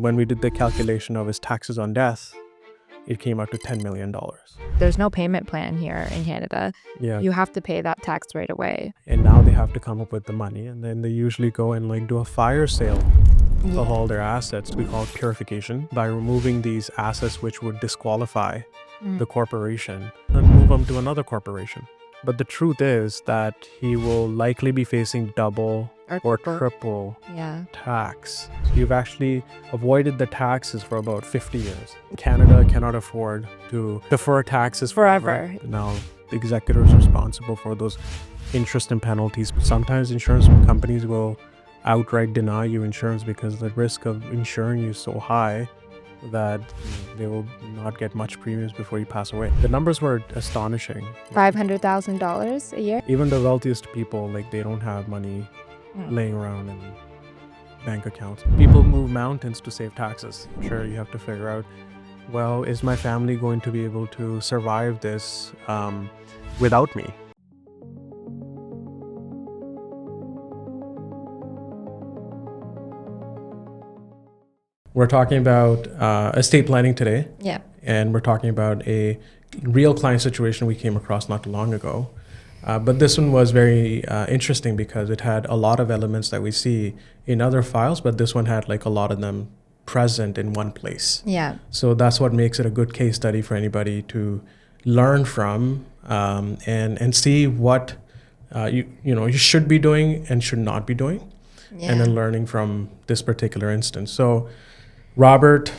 When we did the calculation of his taxes on death, it came out to $10 million. There's no payment plan here in Canada. Yeah. You have to pay that tax right away. And now they have to come up with the money, and then they usually go and do a fire sale of all their assets. We call it purification, by removing these assets which would disqualify the corporation and move them to another corporation. But the truth is that he will likely be facing double or triple tax. So you've actually avoided the taxes for about 50 years. Canada cannot afford to defer taxes Forever. Now, the executor is responsible for those interest and penalties. Sometimes insurance companies will outright deny you insurance because the risk of insuring you is so high that they will not get much premiums before you pass away. The numbers were astonishing. $500,000 a year? Even the wealthiest people, they don't have money laying around in bank accounts. People move mountains to save taxes. Sure, you have to figure out, well, is my family going to be able to survive this without me? We're talking about estate planning today. Yeah. And we're talking about a real client situation we came across not too long ago. But this one was very interesting because it had a lot of elements that we see in other files, but this one had a lot of them present in one place. Yeah. So that's what makes it a good case study for anybody to learn from and see what you should be doing and should not be doing, and then learning from this particular instance. So Robert,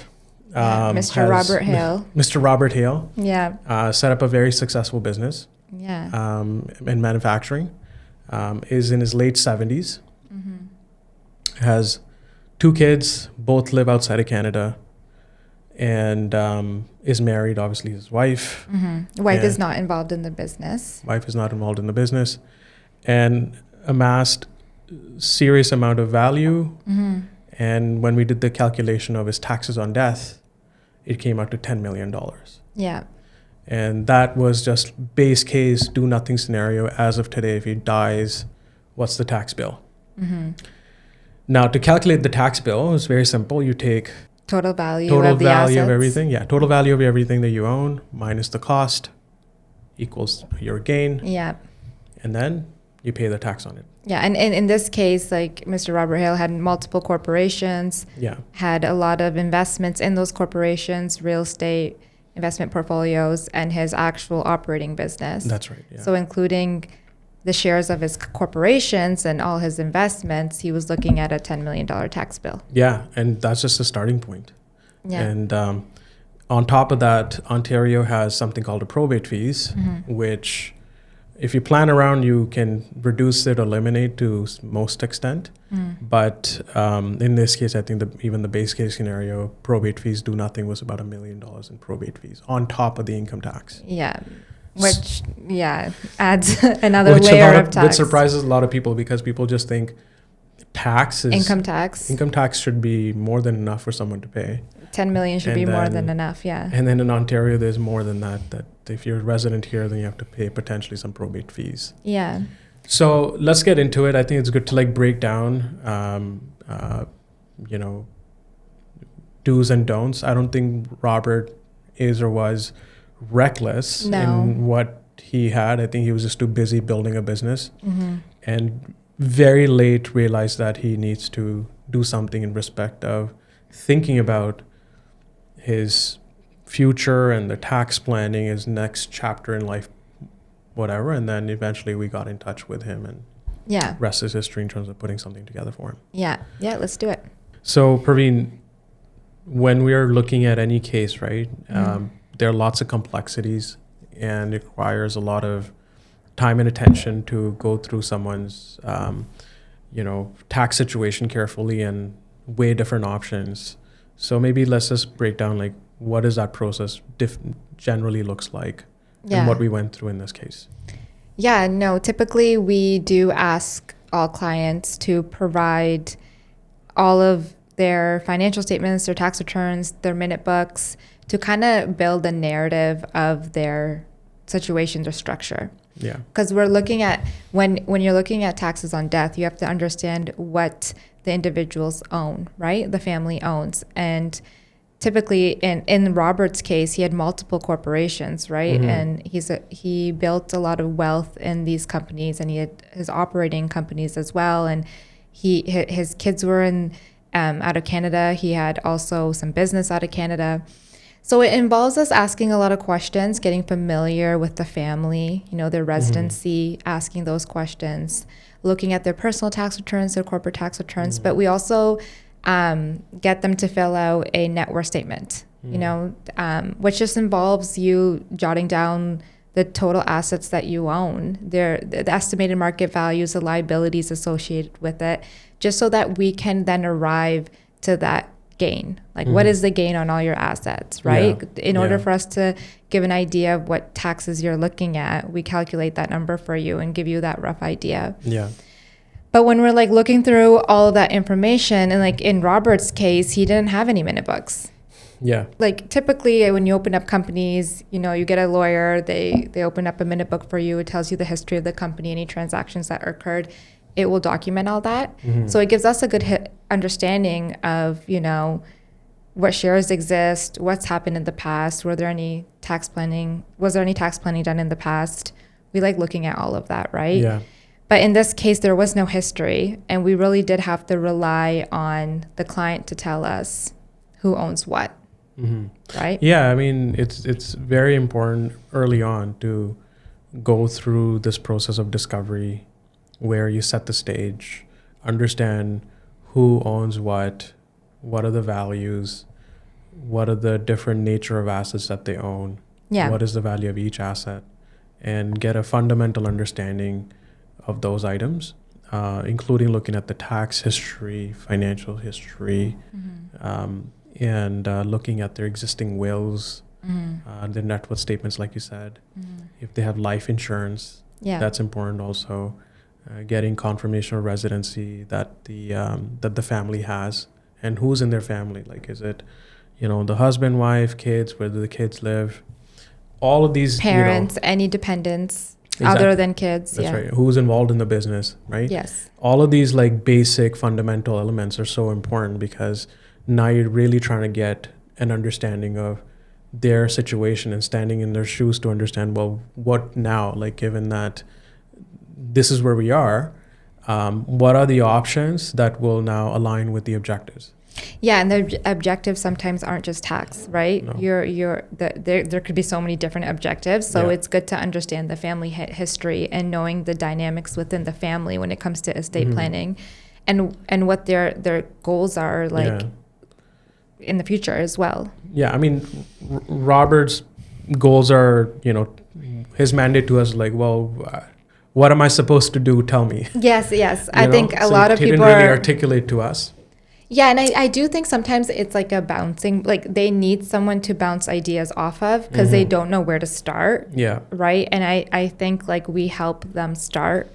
Mr. Robert Hale. Mr. Robert Hale, set up a very successful business. In manufacturing, is in his late 70s, has 2 kids, both live outside of Canada, and is married, obviously his wife. Wife is not involved in the business. Wife is not involved in the business, and amassed serious amount of value. And when we did the calculation of his taxes on death, it came out to $10 million. Yeah. And that was just base case, do nothing scenario. As of today, if he dies, what's the tax bill? Now, to calculate the tax bill, it's very simple. You take total value of assets. everything. Yeah, total value of everything that you own minus the cost equals your gain. Yeah. And then you pay the tax on it. Yeah, and in this case, Mr. Robert Hale had multiple corporations. Yeah. Had a lot of investments in those corporations, real estate, investment portfolios, and his actual operating business. That's right. Yeah. So including the shares of his corporations and all his investments, he was looking at a $10 million tax bill. Yeah, and that's just a starting point. Yeah. And on top of that, Ontario has something called a probate fees, which if you plan around, you can reduce it, eliminate to most extent. But in this case, I think even the base case scenario, probate fees do nothing, was about $1 million in probate fees on top of the income tax. Yeah, which adds another layer of tax. Which surprises a lot of people because people just think income tax should be more than enough for someone to pay. 10 million should be more than enough, yeah. And then in Ontario, there's more than that. That if you're a resident here, then you have to pay potentially some probate fees. Yeah. So let's get into it. I think it's good to break down, do's and don'ts. I don't think Robert is or was reckless in what he had. I think he was just too busy building a business, and very late realized that he needs to do something in respect of thinking about his future and the tax planning, his next chapter in life, whatever. And then eventually we got in touch with him, and rest is history in terms of putting something together for him. Yeah, let's do it. So Praveen, when we are looking at any case, right, there are lots of complexities, and it requires a lot of time and attention to go through someone's tax situation carefully and weigh different options. So maybe let's just break down what does that process generally looks like, and what we went through in this case. Yeah, no, typically we do ask all clients to provide all of their financial statements, their tax returns, their minute books, to kind of build a narrative of their situations or structure. Yeah. Because we're looking at, when you're looking at taxes on death, you have to understand what the individuals own, right? The family owns. And typically in Robert's case, he had multiple corporations, right? And he built a lot of wealth in these companies, and he had his operating companies as well. And his kids were out of Canada. He had also some business out of Canada. So it involves us asking a lot of questions, getting familiar with the family, their residency, asking those questions, looking at their personal tax returns, their corporate tax returns. But we also get them to fill out a net worth statement, which just involves you jotting down the total assets that you own, the estimated market values, the liabilities associated with it, just so that we can then arrive to that gain. Like, what is the gain on all your assets, right? In order for us to give an idea of what taxes you're looking at, we calculate that number for you and give you that rough idea. Yeah. But when we're like looking through all of that information, and like in Robert's case, he didn't have any minute books. Yeah. Like typically when you open up companies, you get a lawyer, they open up a minute book for you. It tells you the history of the company, any transactions that occurred. It will document all that. So it gives us a good understanding of, what shares exist, what's happened in the past, was there any tax planning done in the past? We like looking at all of that, right? Yeah. But in this case, there was no history, and we really did have to rely on the client to tell us who owns what, right? Yeah, I mean, it's very important early on to go through this process of discovery, where you set the stage, understand who owns what are the values, what are the different nature of assets that they own, what is the value of each asset, and get a fundamental understanding of those items, including looking at the tax history, financial history, and looking at their existing wills, their net worth statements, like you said. If they have life insurance, that's important also. Getting confirmation of residency that the family has, and who's in their family. Like, is it, the husband, wife, kids, where do the kids live? All of these parents, any dependents other than kids. That's right. Who's involved in the business, right? Yes. All of these like basic fundamental elements are so important, because now you're really trying to get an understanding of their situation and standing in their shoes to understand, well, what now? Like, given that this is where we are, what are the options that will now align with the objectives? Yeah, and the objectives sometimes aren't just tax, right? No. There could be so many different objectives, so it's good to understand the family history and knowing the dynamics within the family when it comes to estate planning, and what their goals are in the future as well. Yeah, I mean, Robert's goals are, his mandate to us, like, well, what am I supposed to do? Tell me. Yes. I think a lot of people didn't really articulate to us. Yeah, and I do think sometimes it's like a bouncing, like they need someone to bounce ideas off of, because they don't know where to start. Yeah. Right. And I think like we help them start,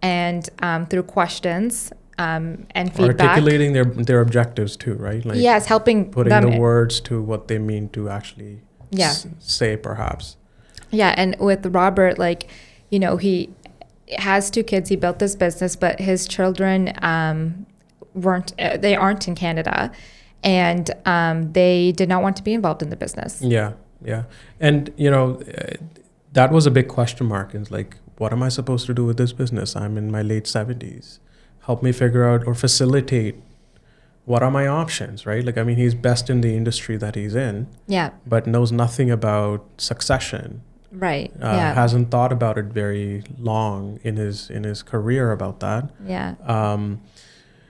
and through questions and feedback. Articulating their objectives too, right? Like, yes, helping putting them the words to what they mean to actually say, perhaps. Yeah, and with Robert, like, he has 2 kids. He built this business, but his children aren't in Canada, and they did not want to be involved in the business. Yeah. And, that was a big question mark. It's like, what am I supposed to do with this business? I'm in my late 70s. Help me figure out or facilitate what are my options, right? Like, I mean, he's best in the industry that he's in, but knows nothing about succession. Right. Hasn't thought about it very long in his career about that.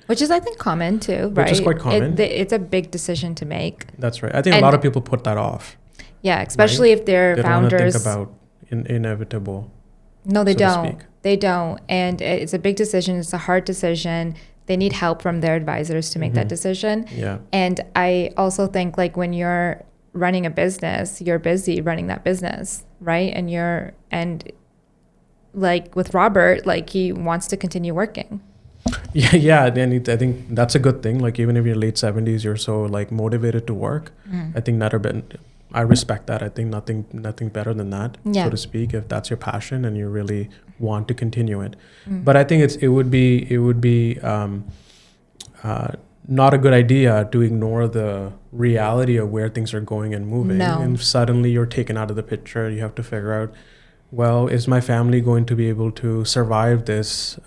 Which is, I think, common too, right? Which is quite common. It's a big decision to make. That's right. I think a lot of people put that off. Yeah, especially if they're founders. They don't want to think about inevitable. No, they don't. They don't. And it's a big decision. It's a hard decision. They need help from their advisors to make that decision. Yeah. And I also think, like, when you're running a business, you're busy running that business, right? And like with Robert, like, he wants to continue working. Yeah. And I think that's a good thing. Like, even if you're late 70s, you're so like motivated to work. I think I respect that. I think nothing better than that, so to speak, if that's your passion and you really want to continue it. But I think it would be not a good idea to ignore the reality of where things are going and moving. No. And suddenly you're taken out of the picture. You have to figure out, well, is my family going to be able to survive this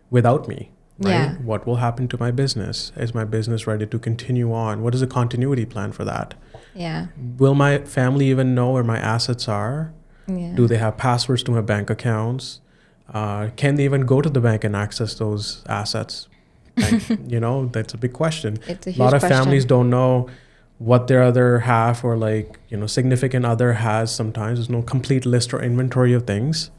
without me? Right? Yeah. What will happen to my business? Is my business ready to continue on? What is the continuity plan for that? Yeah. Will my family even know where my assets are? Yeah. Do they have passwords to my bank accounts? Can they even go to the bank and access those assets? And, that's a big question. It's a huge lot of question. families don't know what their other half or significant other has. Sometimes there's no complete list or inventory of things.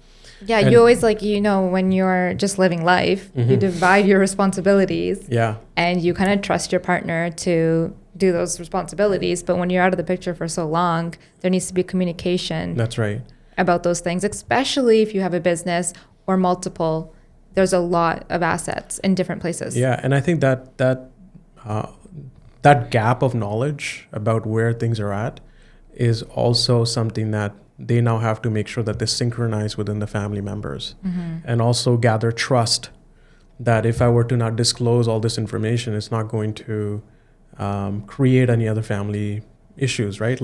Yeah, And you always when you're just living life, you divide your responsibilities. Yeah, And you kind of trust your partner to do those responsibilities. But when you're out of the picture for so long, there needs to be communication that's right. about those things, especially if you have a business or multiple. There's a lot of assets in different places. Yeah, and I think that gap of knowledge about where things are at is also something that they now have to make sure that they synchronize within the family members, and also gather trust that if I were to not disclose all this information, it's not going to create any other family issues, right?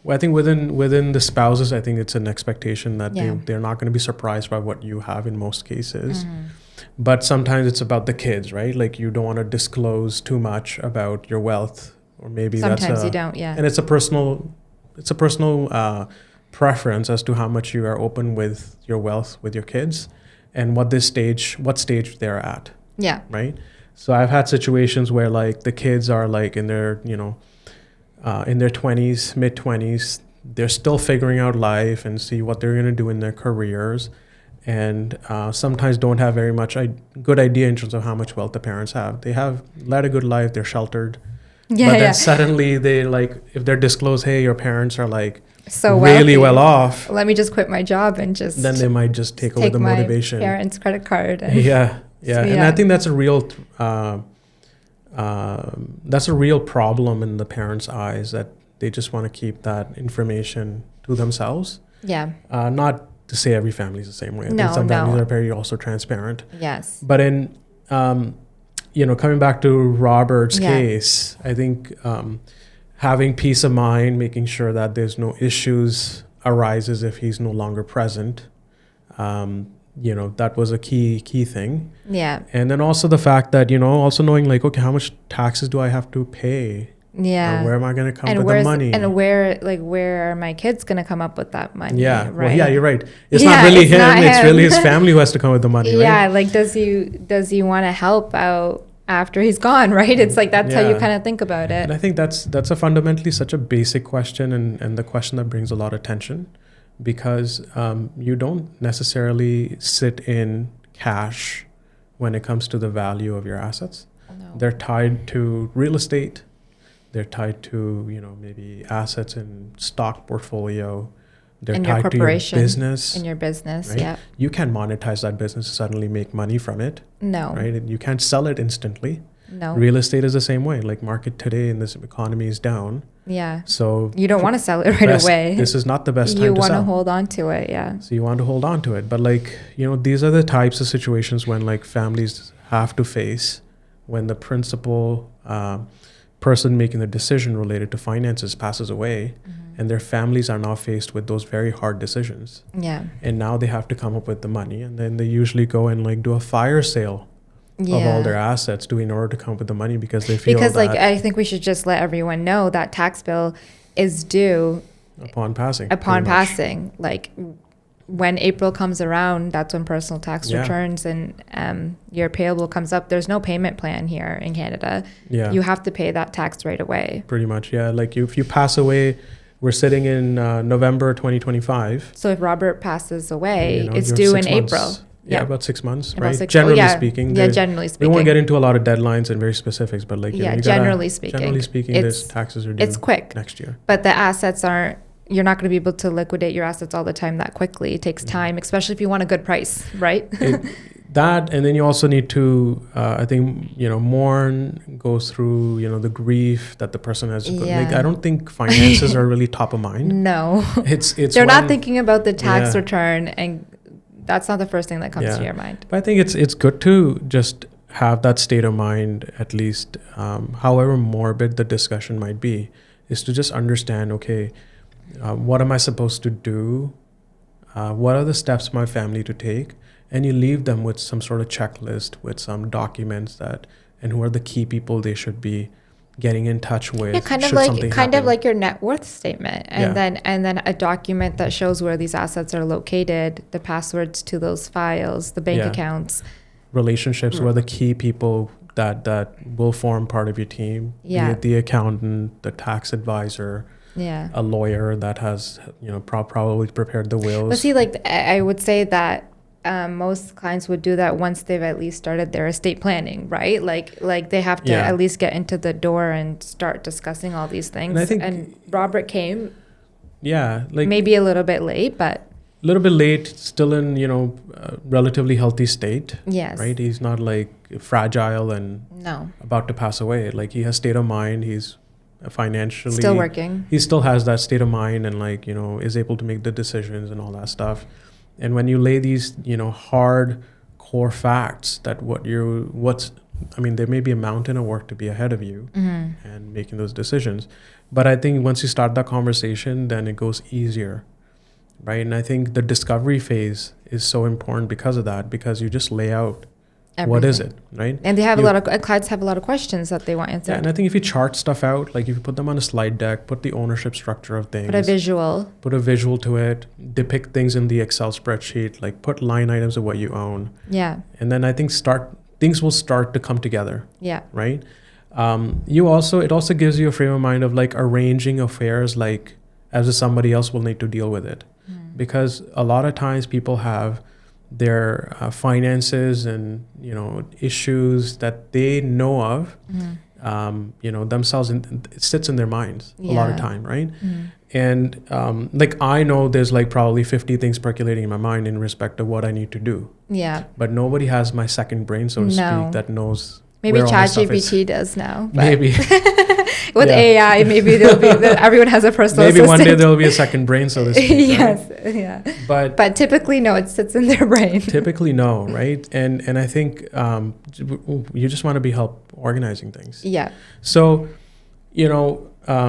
I think within the spouses, I think it's an expectation that they're not going to be surprised by what you have in most cases. But sometimes it's about the kids, right? You don't want to disclose too much about your wealth, or maybe Sometimes you don't, yeah. And it's a personal preference as to how much you are open with your wealth with your kids, and what stage they're at. Yeah. Right. So I've had situations where the kids are in their in their 20s, mid 20s. They're still figuring out life and see what they're going to do in their careers, and sometimes don't have very much good idea in terms of how much wealth the parents have. They have led a good life. They're sheltered. Yeah, but then suddenly they if they're disclosed, hey, your parents are so really wealthy. well off. Let me just quit my job and just then they might just take away the motivation. My parents' credit card. Yeah. And I think that's a real problem in the parents' eyes, that they just want to keep that information to themselves. Yeah. Not to say every family is the same way. I No, think some no. families are very also transparent. Yes. But in coming back to Robert's case, I think having peace of mind, making sure that there's no issues arises if he's no longer present. That was a key thing. Yeah. And then also the fact that, also knowing okay, how much taxes do I have to pay? Yeah. Or where am I going to come up with the money? And where are my kids going to come up with that money? Yeah. Right. Well, yeah, you're right. It's not really him. It's really his family who has to come up with the money, yeah. right? Does he want to help out after he's gone, right? It's that's how you kind of think about it. And I think that's a fundamentally such a basic question, and the question that brings a lot of tension, because you don't necessarily sit in cash when it comes to the value of your assets. No. They're tied to real estate. They're tied to, maybe assets in stock portfolio. They're in tied your to your corporation, business. in your business, right? yeah. You can't monetize that business and suddenly make money from it. No. Right? And you can't sell it instantly. No. Real estate is the same way. Market today in this economy is down. Yeah. So you don't want to sell it right away. This is not the best time you to want sell. to hold on to it, yeah. So you want to hold on to it. But these are the types of situations when families have to face when the principal person making the decision related to finances passes away, and their families are now faced with those very hard decisions. Yeah. And now they have to come up with the money, and then they usually go and do a fire sale of all their assets in order to come up with the money, because they feel I think we should just let everyone know that tax bill is due upon passing. When April comes around, that's when personal tax returns and your payable comes up. There's no payment plan here in Canada. Yeah. You have to pay that tax right away. Pretty much, yeah. If you pass away, we're sitting in November 2025. So if Robert passes away, it's due in April. Yeah, about 6 months, about right? Generally speaking. Yeah, generally speaking. We won't get into a lot of deadlines and very specifics, but generally speaking, this taxes are due. It's quick next year. But the assets aren't. You're not going to be able to liquidate your assets all the time that quickly. It takes time, especially if you want a good price, right? That, and then you also need to, I think, mourn, go through, the grief that the person has. Yeah. I don't think finances are really top of mind. No, it's they're not thinking about the tax return, and that's not the first thing that comes to your mind. But I think it's good to just have that state of mind, at least, however morbid the discussion might be, is to just understand, okay, what am I supposed to do? What are the steps my family to take? And you leave them with some sort of checklist, with some documents and who are the key people they should be getting in touch with. Yeah, kind of like your net worth statement, and then a document that shows where these assets are located, the passwords to those files, the bank accounts, relationships, who are the key people that will form part of your team. Yeah, the accountant, the tax advisor. Yeah, a lawyer that has probably prepared the wills. But see, like I would say that most clients would do that once they've at least started their estate planning, right? Like they have to at least get into the door and start discussing all these things. And Robert came, like maybe a little bit late, but a little bit late, still in relatively healthy state. Yes, right. He's not like fragile and about to pass away. Like he has state of mind. He's financially still working. He still has that state of mind and is able to make the decisions and all that stuff. And when you lay these hard core facts that there may be a mountain of work to be ahead of you and making those decisions, but I think once you start that conversation, then it goes easier, right? And I think the discovery phase is so important because of that, because you just lay out everything. What is it, right? And they have clients have a lot of questions that they want answered. Yeah, and I think if you chart stuff out, like if you put them on a slide deck, put the ownership structure of things. Put a visual to it, depict things in the Excel spreadsheet, like put line items of what you own. Yeah. And then I think things will start to come together. Yeah. Right? It also gives you a frame of mind of like arranging affairs like as if somebody else will need to deal with it. Because a lot of times people have their finances and issues that they know of themselves, and it sits in their minds a lot of time, right? And I know there's like probably 50 things percolating in my mind in respect of what I need to do, but nobody has my second brain, so to speak, that knows. Maybe ChatGPT does now. Maybe. With AI, maybe everyone has a personal maybe assistant. One day there'll be a second brain, so to speak. Yes, right? Yeah. But typically, no, it sits in their brain. Typically, no, right? And I think you just want to be help organizing things. Yeah. So, well,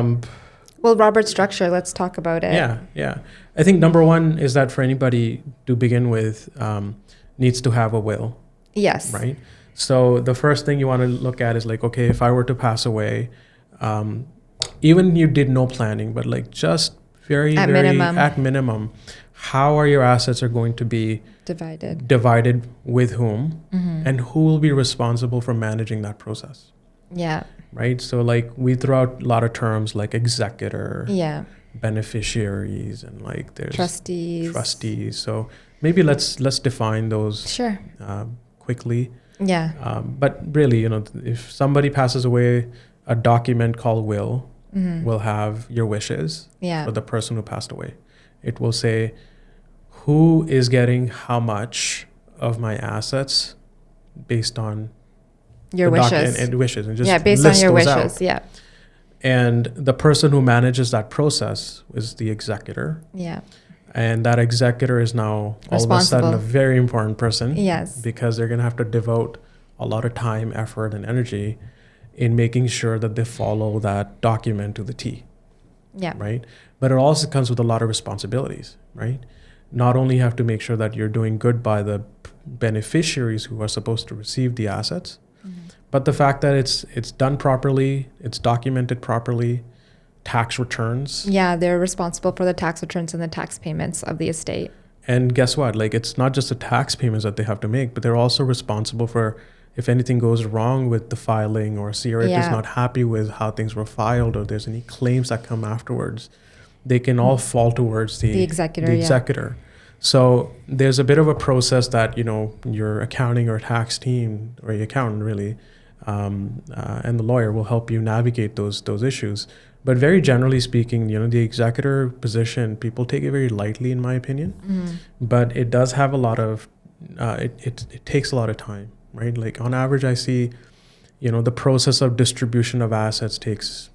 Robert's structure, let's talk about it. Yeah. I think number one is that for anybody to begin with needs to have a will. Yes. Right? So the first thing you want to look at is like, okay, if I were to pass away, even you did no planning, but like just at minimum, how are your assets are going to be divided with whom, and who will be responsible for managing that process? Yeah. Right. So like we throw out a lot of terms like executor, beneficiaries, and like there's trustees. So maybe let's define those quickly. Yeah. But really, if somebody passes away, a document called will will have your wishes for the person who passed away. It will say who is getting how much of my assets based on your wishes and wishes, and just based on your wishes out. And the person who manages that process is the executor. And that executor is now all of a sudden a very important person. Yes. Because they're going to have to devote a lot of time, effort, and energy in making sure that they follow that document to the T. Yeah. Right? But it also comes with a lot of responsibilities, right? Not only have to make sure that you're doing good by the beneficiaries who are supposed to receive the assets, but the fact that it's done properly, it's documented properly, tax returns. Yeah, they're responsible for the tax returns and the tax payments of the estate. And guess what? Like, it's not just the tax payments that they have to make, but they're also responsible for if anything goes wrong with the filing, or CRA is not happy with how things were filed, or there's any claims that come afterwards, they can all fall towards the executor. So there's a bit of a process that, your accounting or tax team, or your accountant really, and the lawyer will help you navigate those issues. But very generally speaking, the executor position, people take it very lightly, in my opinion. But it does have a lot of, it takes a lot of time, right? Like on average, I see, the process of distribution of assets takes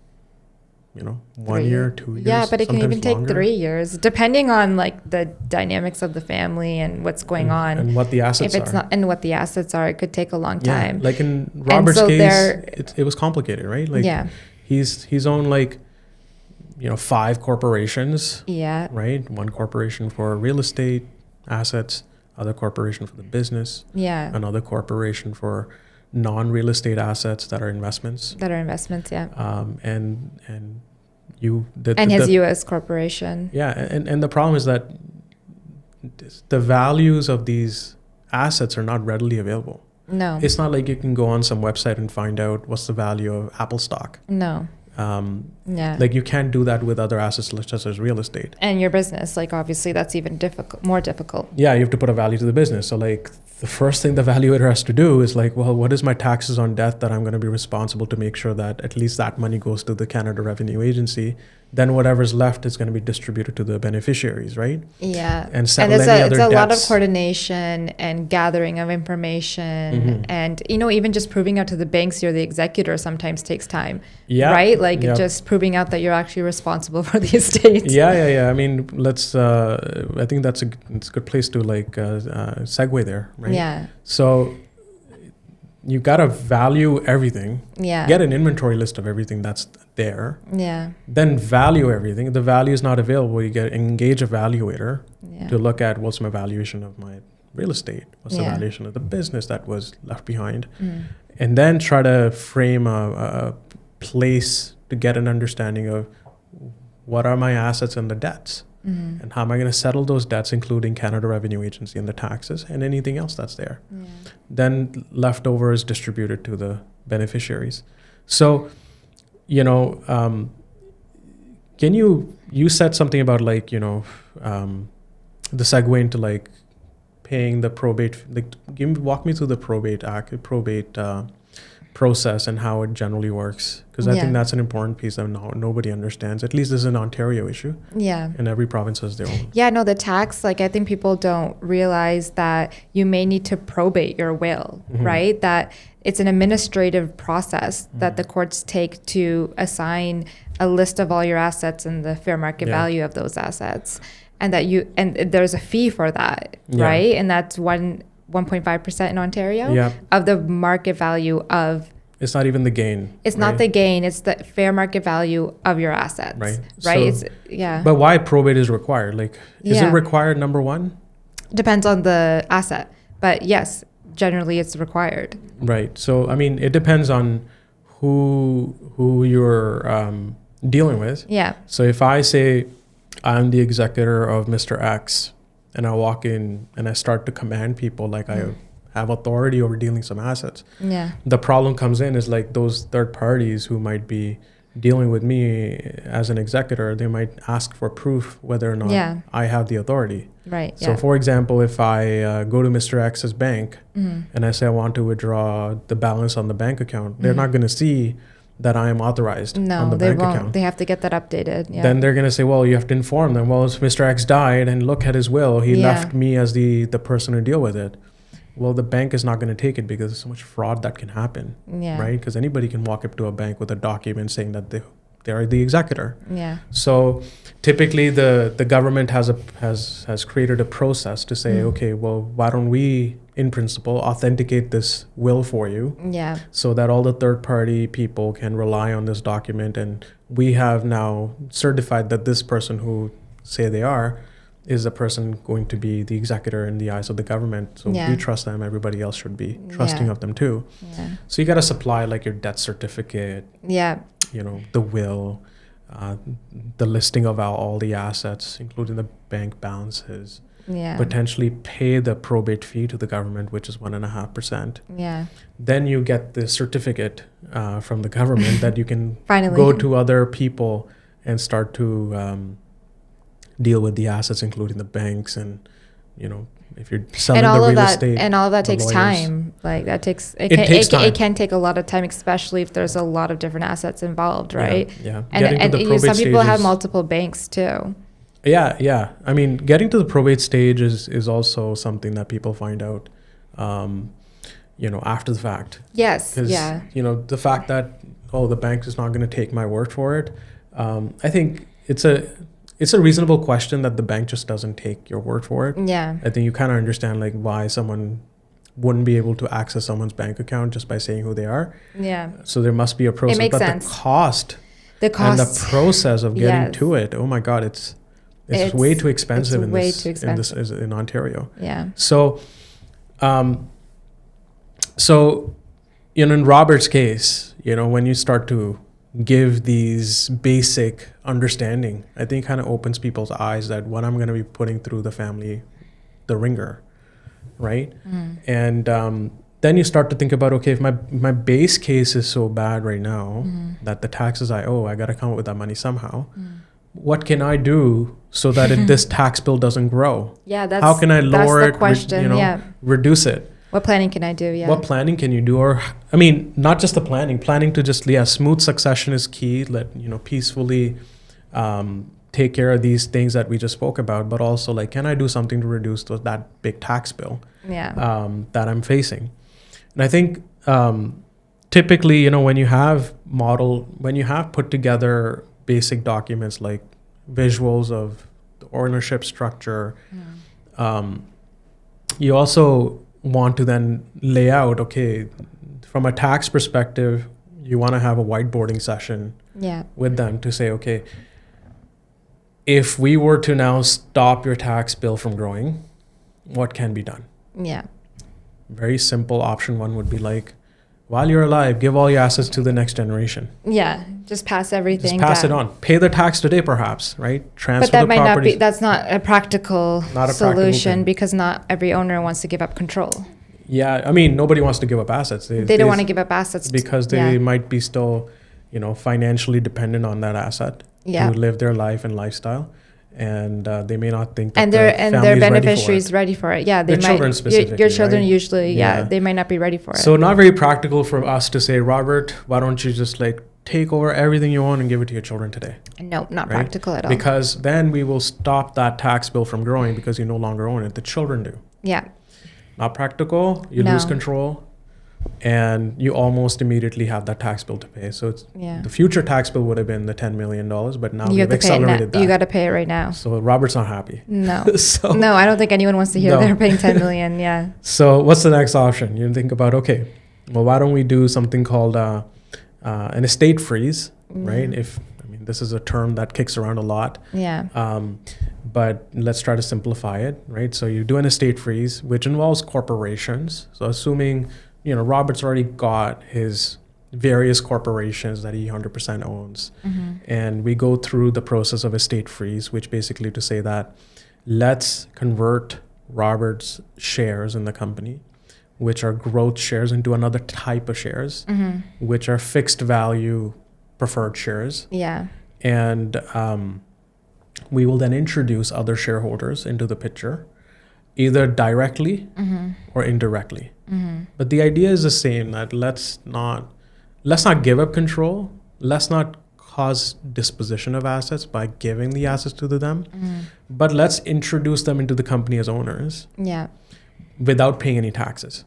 1 year, 2 years. Yeah, but it can even take longer. 3 years, depending on like the dynamics of the family and what's going on. And what the assets if it's are. Not, and what the assets are, it could take a long time. Like in Robert's case, it was complicated, right? Like he's owned like, 5 corporations. Yeah. Right? One corporation for real estate assets, other corporation for the business. Yeah. Another corporation for non-real estate assets that are investments. Yeah. And you his U.S. corporation. Yeah, and the problem is that the values of these assets are not readily available. No. It's not like you can go on some website and find out what's the value of Apple stock. No. Like you can't do that with other assets such as real estate. And your business, like obviously that's even more difficult. Yeah, you have to put a value to the business. So like the first thing the valuator has to do is like, well, what is my taxes on death that I'm going to be responsible to make sure that at least that money goes to the Canada Revenue Agency. Then whatever's left is going to be distributed to the beneficiaries, right? Yeah. And settle any other debts. It's a lot of coordination and gathering of information. And, even just proving out to the banks you're the executor sometimes takes time. Yeah. Right? Like just proving out that you're actually responsible for the estate. Yeah. I mean, I think it's a good place to like segue there, right? Yeah. So you got to value everything. Yeah. Get an inventory list of everything that's there. Yeah. Then value everything. If the value is not available, you engage a valuator to look at what's my valuation of my real estate, what's the valuation of the business that was left behind, and then try to frame a place to get an understanding of what are my assets and the debts. And how am I going to settle those debts, including Canada Revenue Agency and the taxes and anything else that's there. Then leftover is distributed to the beneficiaries. So, can you said something about like, the segue into like paying the probate, like walk me through the probate process and how it generally works, because I think that's an important piece that nobody understands. At least this is an Ontario issue. Yeah. And every province has their own. Yeah, no, the tax, like I think people don't realize that you may need to probate your will, right? That it's an administrative process that the courts take to assign a list of all your assets and the fair market value of those assets. And that there's a fee for that, right? And that's 1.5% in Ontario of the market value of. It's not even the gain. It's not the gain. It's the fair market value of your assets. Right. So, but why probate is required? Like, is it required, number one? Depends on the asset, but yes, generally it's required. Right. So I mean, it depends on who you're dealing with. Yeah. So if I say I'm the executor of Mr. X, and I walk in and I start to command people like I have authority over dealing some assets. Yeah. The problem comes in is like those third parties who might be dealing with me as an executor, they might ask for proof whether or not I have the authority. Right. So for example, if I go to Mr. X's bank and I say I want to withdraw the balance on the bank account, they're not going to see that I am authorized on the bank account. They have to get that updated. Yeah. Then they're going to say, well, you have to inform them. Well, if Mr. X died and look at his will, he left me as the person to deal with it. Well, the bank is not going to take it because there's so much fraud that can happen, right? Because anybody can walk up to a bank with a document saying that they are the executor. Yeah. So typically the government has created a process to say, okay, well, why don't we, in principle, authenticate this will for you? Yeah. So that all the third party people can rely on this document, and we have now certified that this person who say they are is a person going to be the executor in the eyes of the government. So we trust them. Everybody else should be trusting of them too. Yeah. So you got to supply like your death certificate. Yeah. The will, the listing of all the assets, including the bank balances. Yeah. Potentially pay the probate fee to the government, which is 1.5%. Yeah. Then you get the certificate from the government that you can finally go to other people and start to deal with the assets, including the banks, and if you're selling the real estate, and all of that takes lawyers. Time. Like that takes time. It can take a lot of time, especially if there's a lot of different assets involved, right? Yeah. And some people have multiple banks too. Yeah. I mean, getting to the probate stage is also something that people find out, after the fact. Yes. Yeah. The fact that the bank is not going to take my word for it. I think it's a reasonable question that the bank just doesn't take your word for it. Yeah. I think you kind of understand like why someone wouldn't be able to access someone's bank account just by saying who they are. Yeah. So there must be a process. It makes but sense. the cost and the process of getting to it, oh my God, it's way too expensive in Ontario. Yeah. So, in Robert's case, when you start to give these basic understanding, I think kind of opens people's eyes that what I'm going to be putting through the family, the ringer, right? And then you start to think about, okay, if my base case is so bad right now that the taxes I owe, I got to come up with that money somehow. What can I do so that this tax bill doesn't grow? Yeah, how can I lower it? Question. Reduce it. What planning can I do? Yeah. What planning can you do? Or, not just the planning to just, smooth succession is key. Peacefully take care of these things that we just spoke about, but also like, can I do something to reduce that big tax bill that I'm facing? And I think typically, when you have put together basic documents like visuals of the ownership structure, you also want to then lay out, okay, from a tax perspective, you want to have a whiteboarding session with them to say, okay, if we were to now stop your tax bill from growing, what can be done? Yeah. Very simple option one would be like, while you're alive, give all your assets to the next generation. Yeah, just pass everything. Just pass it on. Pay the tax today, perhaps, right? Transfer but that the might properties. not be. That's not a practical solution because not every owner wants to give up control. Yeah, nobody wants to give up assets. They don't want to give up assets because they might be still, financially dependent on that asset to live their life and lifestyle. And they may not think that their beneficiaries ready for it. Yeah, their children specifically. Your children right? usually, they might not be ready for it. So not very practical for us to say, Robert, why don't you just take over everything you own and give it to your children today? No, not practical at all. Because then we will stop that tax bill from growing because you no longer own it. The children do. Yeah. Not practical. You lose control. And you almost immediately have that tax bill to pay. So the future tax bill would have been the $10 million, but now you've accelerated that. You got to pay it right now. So Robert's not happy. No. No, I don't think anyone wants to hear they're paying $10 million. Yeah. So what's the next option? You think about, okay, well, why don't we do something called an estate freeze, right? This is a term that kicks around a lot. Yeah. But let's try to simplify it, right? So you do an estate freeze, which involves corporations. So assuming Robert's already got his various corporations that he 100% owns. And we go through the process of estate freeze, which basically to say that let's convert Robert's shares in the company, which are growth shares, into another type of shares, which are fixed value preferred shares. Yeah. And we will then introduce other shareholders into the picture, either directly or indirectly. But the idea is the same, that let's not give up control. Let's not cause disposition of assets by giving the assets to them. But let's introduce them into the company as owners. Yeah. Without paying any taxes.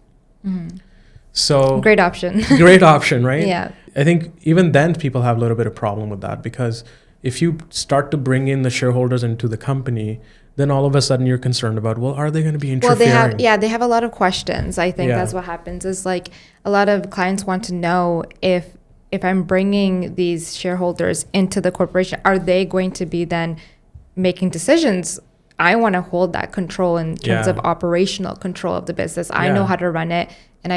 So great option. Great option, right? Yeah. I think even then people have a little bit of problem with that, because if you start to bring in the shareholders into the company, then all of a sudden you're concerned about, well, are they going to be interfering? Well, they have a lot of questions. I think that's what happens is like a lot of clients want to know if I'm bringing these shareholders into the corporation, are they going to be then making decisions? I want to hold that control in terms of operational control of the business. I know how to run it. And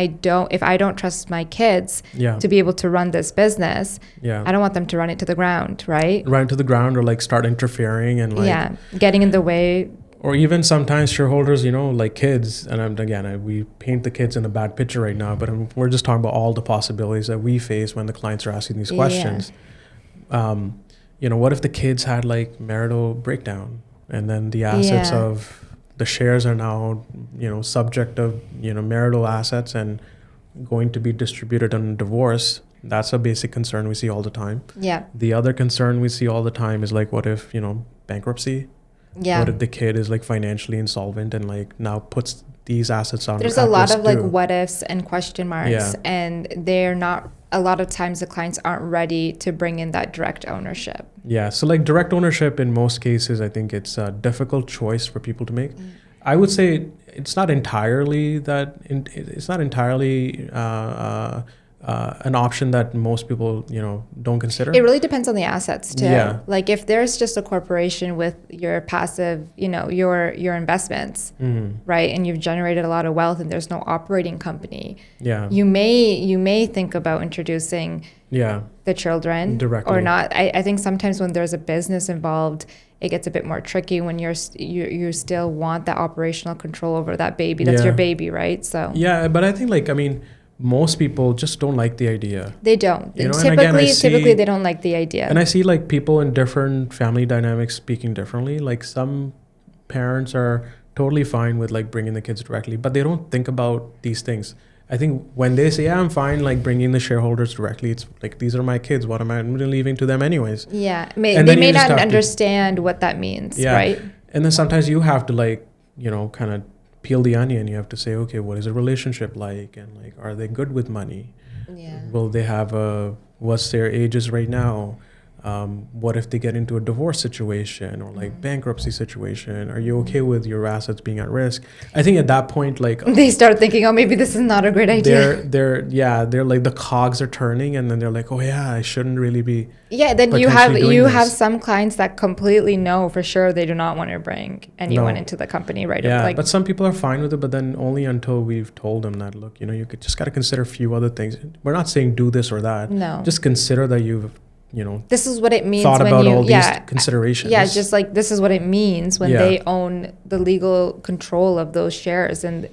if I don't trust my kids to be able to run this business, I don't want them to run it to the ground, right? Run to the ground, or start interfering and getting in the way. Or even sometimes shareholders, like kids, and we paint the kids in a bad picture right now, but we're just talking about all the possibilities that we face when the clients are asking these questions. What if the kids had marital breakdown, and then the assets of the shares are now, subject of, marital assets and going to be distributed on divorce? That's a basic concern we see all the time. Yeah. The other concern we see all the time is what if, bankruptcy? Yeah. What if the kid is financially insolvent and now puts these assets on? There's a lot of what ifs and question marks, and they're not a lot of times the clients aren't ready to bring in that direct ownership. Yeah. So like direct ownership in most cases, I think it's a difficult choice for people to make. I would say it's not entirely an option that most people, don't consider. It really depends on the assets too. Yeah. Like if there's just a corporation with your passive, your investments, right, and you've generated a lot of wealth and there's no operating company, you may think about introducing the children directly or not. I think sometimes when there's a business involved, it gets a bit more tricky when you still want that operational control over that baby. That's your baby, right? So but I think most people just don't like the idea. They don't. Typically they don't like the idea. And I see like people in different family dynamics speaking differently. Like some parents are totally fine with like bringing the kids directly, but they don't think about these things. I think when they say, I'm fine like bringing the shareholders directly, it's like, these are my kids. What am I leaving to them anyways? Yeah. They may not understand what that means, right? And then sometimes you have to kind of peel the onion. You have to say, okay, what is a relationship like? And like, are they good with money? Yeah. Will they have what's their ages right now? What if they get into a divorce situation or like bankruptcy situation? Are you okay with your assets being at risk? I think at that point, they start thinking, oh, maybe this is not a great idea. They're like the cogs are turning, and then they're like, oh yeah, I shouldn't really be. Yeah, then you have some clients that completely know for sure they do not want to bring anyone into the company, right? Yeah, but some people are fine with it, but then only until we've told them that, look, you just got to consider a few other things. We're not saying do this or that. No. Just consider that you've this is what it means thought when about all these considerations. Yeah, just like this is what it means when they own the legal control of those shares, and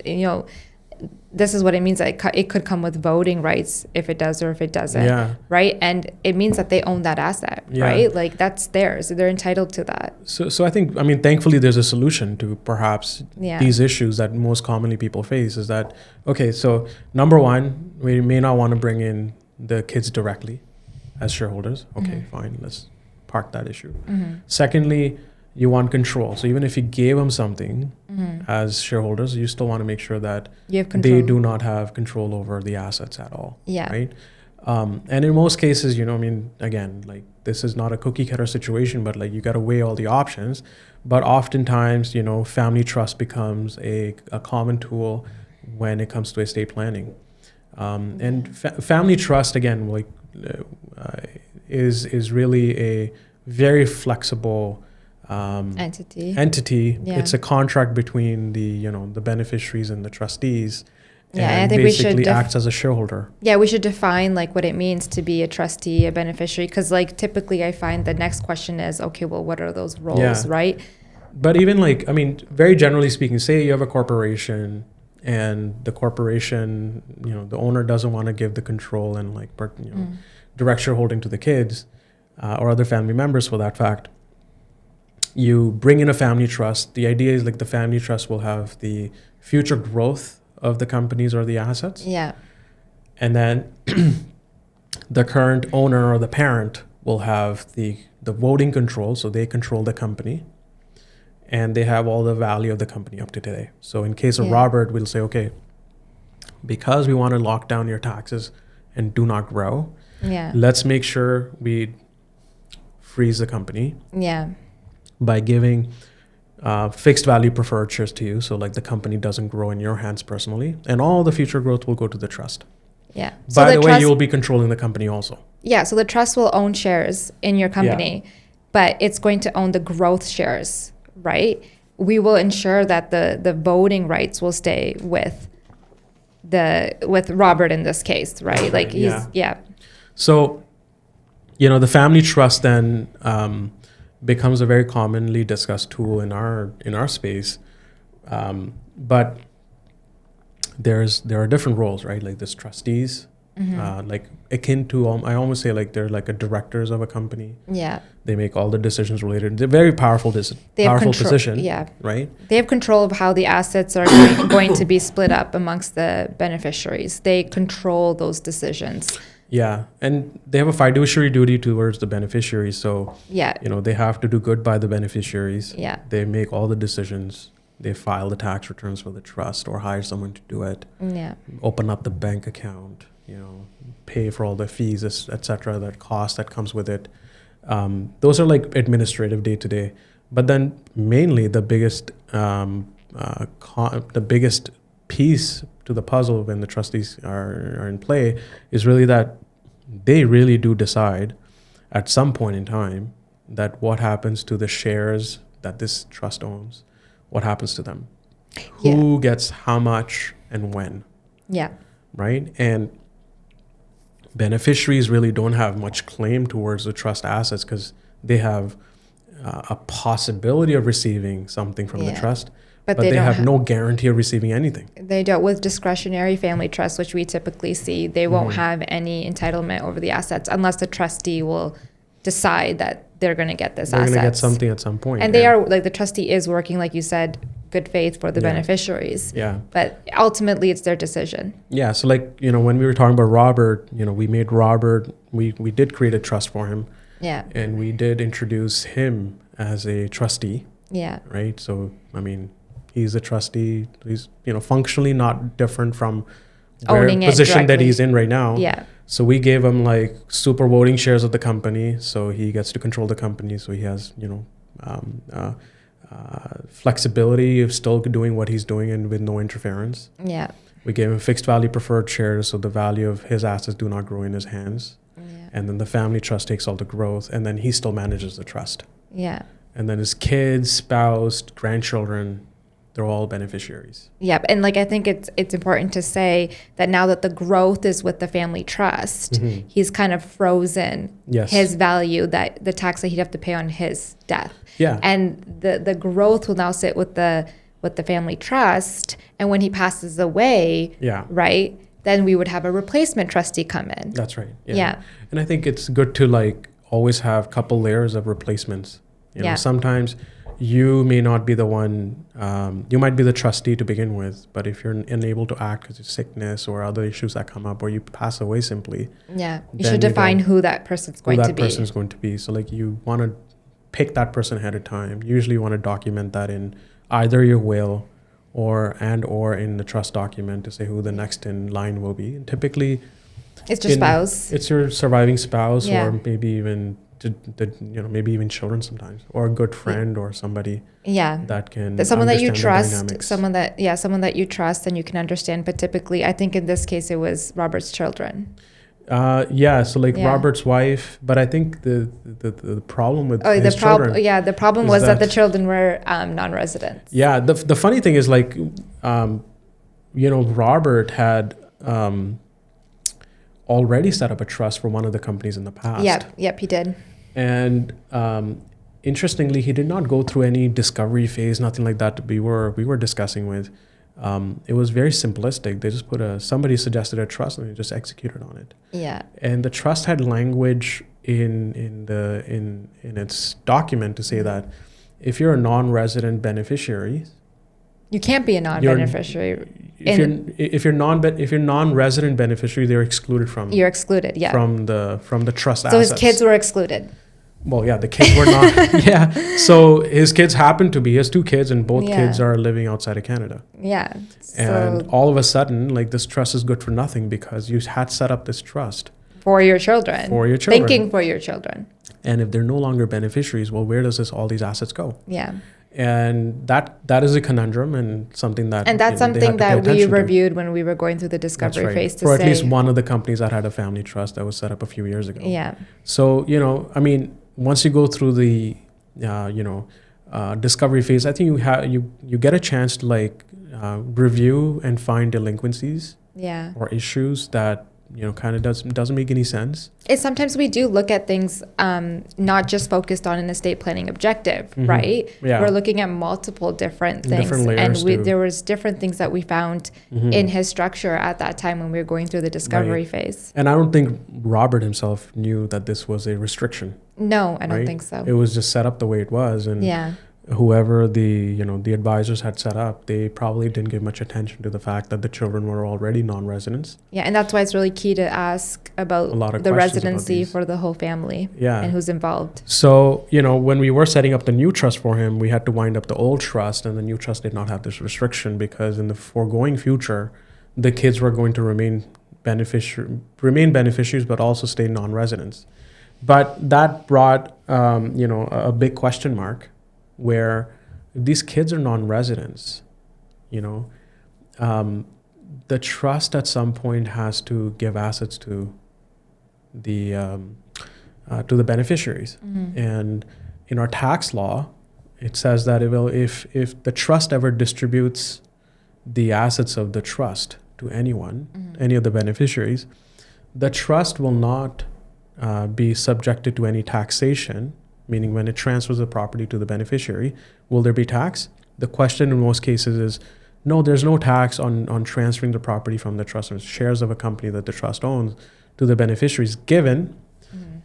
this is what it means that it could come with voting rights if it does or if it doesn't, right? And it means that they own that asset, right? Like that's theirs. They're entitled to that. So I think, thankfully there's a solution to perhaps these issues that most commonly people face. Is that okay? So number one, we may not want to bring in the kids directly as shareholders. Okay, fine. Let's park that issue. Secondly, you want control. So even if you gave them something as shareholders, you still want to make sure that they do not have control over the assets at all. Yeah. Right. And in most cases, again, like this is not a cookie cutter situation, but like you got to weigh all the options. But oftentimes, family trust becomes a common tool when it comes to estate planning. And family trust, again, like is really a very flexible entity. Yeah. It's a contract between the beneficiaries and the trustees. And I think basically acts as a shareholder. Yeah, we should define like what it means to be a trustee, a beneficiary, because like typically I find the next question is, okay, well, what are those roles, right? But even very generally speaking, say you have a corporation and the corporation, the owner doesn't want to give the control and direct shareholding to the kids or other family members for that fact. You bring in a family trust. The idea is like the family trust will have the future growth of the companies or the assets. Yeah. And then the current owner or the parent will have the voting control, so they control the company. And they have all the value of the company up to today. So in case of Robert, we'll say, okay, because we want to lock down your taxes and do not grow, let's make sure we freeze the company by giving fixed value preferred shares to you. So like the company doesn't grow in your hands personally, and all the future growth will go to the trust. Yeah. By the way, you will be controlling the company also. Yeah. So the trust will own shares in your company, but it's going to own the growth shares. Right, we will ensure that the voting rights will stay with Robert in this case, right? Like So, the family trust then becomes a very commonly discussed tool in our space, but there are different roles, right? Like there's trustees. Like akin to, I almost say like they're like a directors of a company. Yeah. They make all the decisions related. They're very powerful position. Yeah. Right. They have control of how the assets are going to be split up amongst the beneficiaries. They control those decisions. Yeah. And they have a fiduciary duty towards the beneficiaries. So, they have to do good by the beneficiaries. Yeah. They make all the decisions. They file the tax returns for the trust or hire someone to do it. Yeah. Open up the bank account. pay for all the fees, etc., that cost that comes with it. Those are like administrative day to day. But then mainly the biggest piece to the puzzle when the trustees are in play is really that they really do decide at some point in time that what happens to the shares that this trust owns, what happens to them, who gets how much and when. Yeah. Right? And beneficiaries really don't have much claim towards the trust assets because they have a possibility of receiving something from the trust, but they have no guarantee of receiving anything. They don't. With discretionary family trusts, which we typically see, they won't have any entitlement over the assets unless the trustee will decide that they're going to get this They're going to get something at some point. And they are, like, the trustee is working, like you said, good faith for the beneficiaries. Yeah. But ultimately, it's their decision. Yeah. So, like, when we were talking about Robert, we made Robert, we did create a trust for him. Yeah. And we did introduce him as a trustee. Yeah. Right. So, I mean, he's a trustee. He's, functionally not different from owning position that he's in right now. Yeah. So we gave him like super voting shares of the company. So he gets to control the company. So he has, flexibility of still doing what he's doing and with no interference. Yeah. We gave him fixed value preferred shares. So the value of his assets do not grow in his hands. Yeah. And then the family trust takes all the growth, and then he still manages the trust. Yeah. And then his kids, spouse, grandchildren, they're all beneficiaries. Yep. And like, I think it's important to say that now that the growth is with the family trust, he's kind of frozen his value, that the tax that he'd have to pay on his death. Yeah. And the growth will now sit with the family trust. And when he passes away, right, then we would have a replacement trustee come in. That's right. Yeah. And I think it's good to like always have a couple layers of replacements. Sometimes you may not be the one, you might be the trustee to begin with, but if you're unable to act because of sickness or other issues that come up, or you pass away simply. Yeah. You should define who that person's going to be. Person's going to be. So like you want to pick that person ahead of time. Usually you want to document that in either your will or in the trust document to say who the next in line will be. And typically it's your spouse. It's your surviving spouse, or maybe even maybe even children sometimes, or a good friend or somebody that can someone that you trust, someone that you trust and you can understand. But typically, I think in this case it was Robert's children. Robert's wife, but I think the problem with his children. The problem was that the children were non-residents. Yeah, the funny thing is, like, Robert had already set up a trust for one of the companies in the past. Yep, he did. And interestingly, he did not go through any discovery phase, nothing like that. We were discussing with. It was very simplistic. They just somebody suggested a trust and they just executed on it. Yeah. And the trust had language in its document to say that if you're a non-resident beneficiary, you can't be a non-beneficiary. If you're non-resident beneficiary, they're excluded from. You're excluded, yeah. From the trust assets. So his kids were excluded. Well, yeah, the kids were not. Yeah. So his kids happen to be, he has two kids, and both kids are living outside of Canada. Yeah. And all of a sudden, like, this trust is good for nothing because you had set up this trust. For your children. Thinking for your children. And if they're no longer beneficiaries, well, where does all these assets go? Yeah. And that is a conundrum and something that. And that's something that we reviewed when we were going through the discovery phase. For at least one of the companies that had a family trust that was set up a few years ago. Yeah. So, I mean, once you go through the, discovery phase, I think you get a chance to review and find delinquencies. Yeah. Or issues that kind of doesn't make any sense. It's sometimes we do look at things not just focused on an estate planning objective, right? Yeah. We're looking at multiple different things. Different layers and there was different things that we found in his structure at that time when we were going through the discovery phase. And I don't think Robert himself knew that this was a restriction. No, I don't think so. It was just set up the way it was. And whoever the advisors had set up, they probably didn't give much attention to the fact that the children were already non-residents. Yeah, and that's why it's really key to ask about the residency for the whole family and who's involved. So, when we were setting up the new trust for him, we had to wind up the old trust, and the new trust did not have this restriction because in the foregoing future, the kids were going to remain remain beneficiaries, but also stay non-residents. But that brought, a big question mark, where if these kids are non-residents, the trust at some point has to give assets to the beneficiaries. And in our tax law, it says that if the trust ever distributes the assets of the trust to anyone, any of the beneficiaries, the trust will not be subjected to any taxation, meaning when it transfers the property to the beneficiary, will there be tax? The question in most cases is, no, there's no tax on transferring the property from the trust or shares of a company that the trust owns to the beneficiaries, given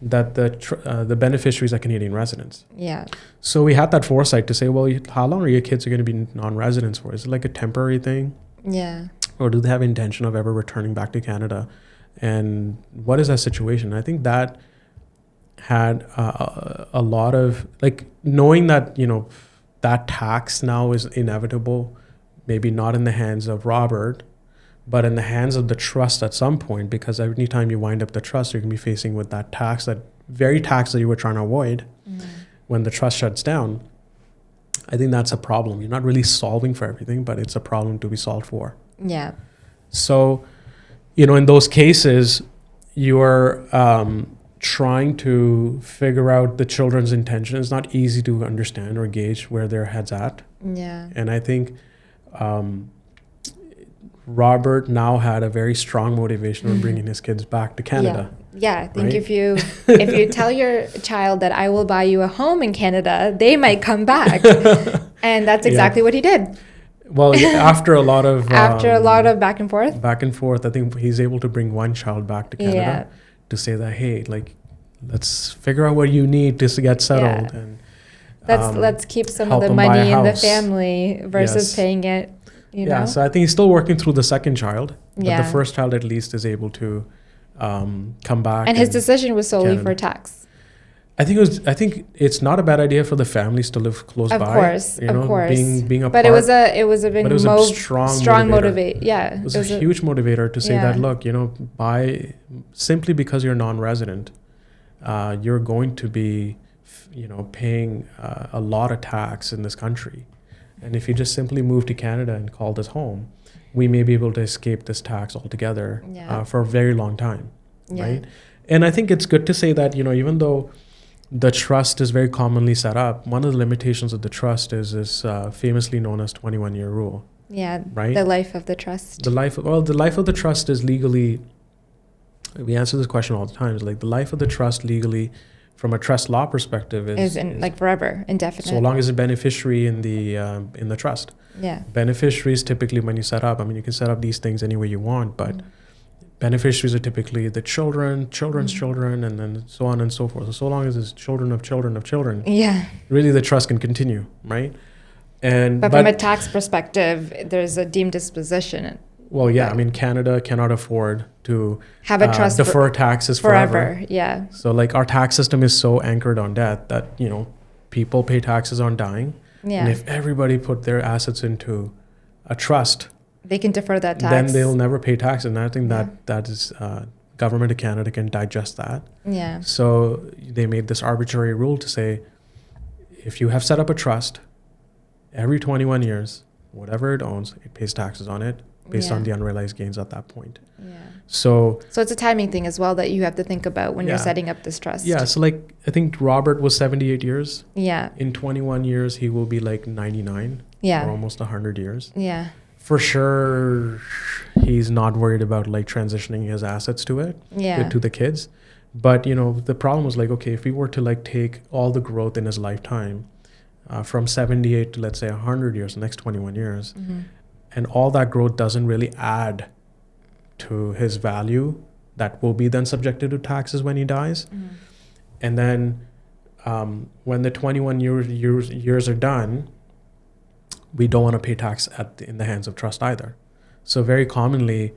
that the beneficiaries are Canadian residents. Yeah. So we had that foresight to say, well, how long are your kids going to be non-residents for? Is it like a temporary thing? Yeah. Or do they have intention of ever returning back to Canada? And what is that situation? I think that had a lot of, like, knowing that, that tax now is inevitable, maybe not in the hands of Robert, but in the hands of the trust at some point, because every time you wind up the trust, you're going to be facing with that tax, that very tax that you were trying to avoid when the trust shuts down. I think that's a problem. You're not really solving for everything, but it's a problem to be solved for. Yeah. So, in those cases, you're trying to figure out the children's intention. It's not easy to understand or gauge where their head's at. Yeah. And I think Robert now had a very strong motivation on bringing his kids back to Canada. Yeah, I think right? if you tell your child that I will buy you a home in Canada, they might come back. And that's exactly what he did. Well, after a lot of back and forth, I think he's able to bring one child back to Canada to say that, hey, like, let's figure out what you need to get settled, and let's keep some of the money in the family versus paying it. You know? So I think he's still working through the second child, but the first child at least is able to come back. And his decision was solely for tax. I think it's not a bad idea for the families to live close by. Of course. Being apart. But it was a strong motivate. Yeah. It was a huge motivator to say that, look, simply because you're non-resident, you're going to be, paying a lot of tax in this country. And if you just simply move to Canada and call this home, we may be able to escape this tax altogether for a very long time, right? And I think it's good to say that, even though the trust is very commonly set up, one of the limitations of the trust is famously known as 21-year rule. Yeah, right? The life of the trust. The life of the trust is legally, we answer this question all the time, is like the life of the trust legally, from a trust law perspective, is like forever, indefinite. So long as a beneficiary in the trust. Yeah. Beneficiaries typically, when you set up, you can set up these things any way you want, but beneficiaries are typically the children's children, and then so on and so forth. So long as it's children of children of children, really the trust can continue, right? But from a tax perspective, there's a deemed disposition. Well, Canada cannot afford to have a trust defer taxes forever. Yeah. So like our tax system is so anchored on death that, people pay taxes on dying. Yeah. And if everybody put their assets into a trust, they can defer that tax. Then they'll never pay tax. And I think that is government of Canada can digest that. Yeah. So they made this arbitrary rule to say, if you have set up a trust, every 21 years, whatever it owns, it pays taxes on it based on the unrealized gains at that point. Yeah. So it's a timing thing as well that you have to think about when you're setting up this trust. Yeah. So like, I think Robert was 78 years. Yeah. In 21 years, he will be like 99. Yeah. Or almost 100 years. Yeah. For sure, he's not worried about like transitioning his assets to it, to the kids. But, the problem was like, okay, if we were to like take all the growth in his lifetime from 78 to, let's say, 100 years, the next 21 years, and all that growth doesn't really add to his value, that will be then subjected to taxes when he dies. And then when the 21 years are done, we don't want to pay tax in the hands of trust either. So very commonly,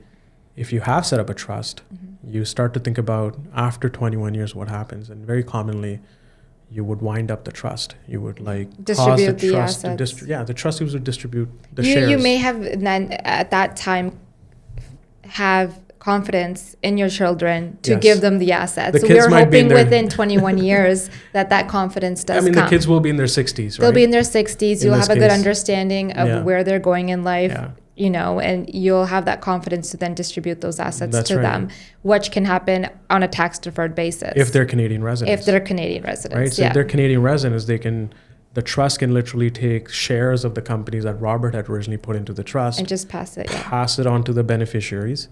if you have set up a trust, you start to think about after 21 years what happens. And very commonly, you would wind up the trust. You would distribute the assets. The trustees would distribute the shares. You may have then at that time have confidence in your children to Yes. give them the assets. The So kids we're might be in hoping their- within 21 years that confidence does come. the kids will be in their 60s, right? They'll be in their 60s. In You'll this have a good case. understanding of Yeah. where they're going in life, Yeah. and you'll have that confidence to then distribute those assets That's to right. them, which can happen on a tax-deferred basis. If they're Canadian residents. If they're Canadian residents, right? So if they're Canadian residents, the trust can literally take shares of the companies that Robert had originally put into the trust and just pass it, pass it on to the beneficiaries.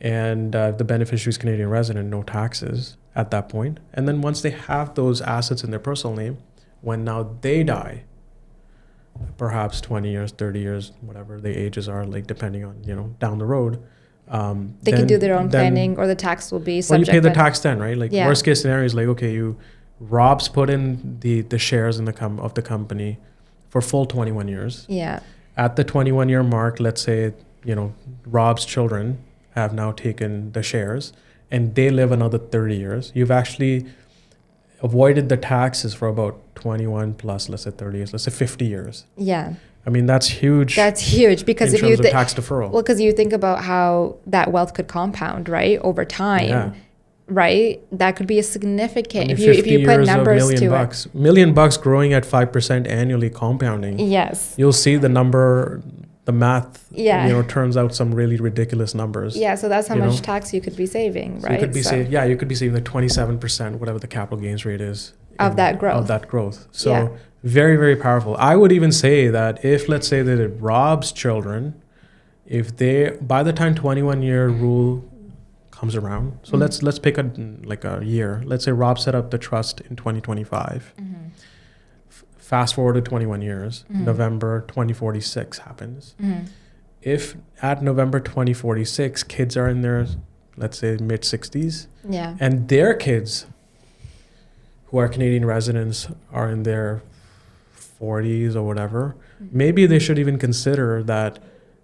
And the beneficiary's Canadian resident, no taxes at that point. And then once they have those assets in their personal name, when now they die, perhaps 20 years, 30 years, whatever the ages are, like depending on, down the road, they can do their own planning, or the tax will be subject. Well, you pay the tax then, right? Like, Yeah. worst case scenario is like, okay, Rob's put in the shares in of the company for full 21 years. Yeah. At the 21-year mark, let's say, Rob's children have now taken the shares and they live another 30 years. You've actually avoided the taxes for about 21 plus, let's say 30 years, let's say 50 years. Yeah. I mean, that's huge. That's huge, because in if terms you of tax deferral. well, because you think about how that wealth could compound, right, over time. Yeah. Right, that could be a significant. I mean, if you put numbers to $1 million bucks growing at 5% annually compounding. Yes. You'll see the number, the math. Yeah. Turns out some really ridiculous numbers. Yeah, so that's how much tax you could be saving, right? So you could be you could be saving the 27%, whatever the capital gains rate is of that growth. So very, very powerful. I would even say that if, let's say that it Rob's children, if they, by the time 21-year rule comes around, so let's pick a year. Let's say Rob set up the trust in 2025. Fast forward to 21 years, November 2046 happens. If at November 2046, kids are in their, let's say, mid 60s, and their kids who are Canadian residents are in their 40s or whatever, maybe they should even consider that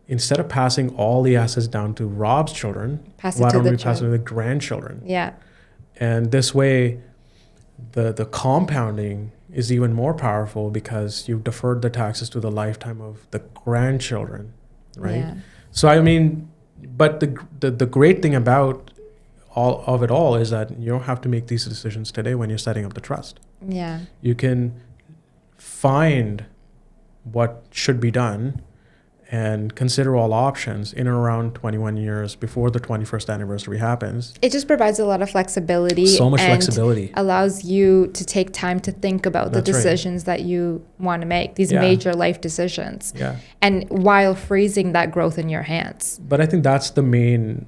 instead of passing all the assets down to Rob's children, why don't we pass it to the grandchildren? Yeah. And this way, the compounding is even more powerful because you've deferred the taxes to the lifetime of the grandchildren, right? Yeah. So I mean, but the great thing about all of it all is that you don't have to make these decisions today when you're setting up the trust. Yeah. You can find what should be done and consider all options in and around 21 years before the 21st anniversary happens. It just provides a lot of flexibility. So much and flexibility. Allows you to take time to think about the decisions that you want to make, these major life decisions. Yeah. And while freezing that growth in your hands. But I think that's the main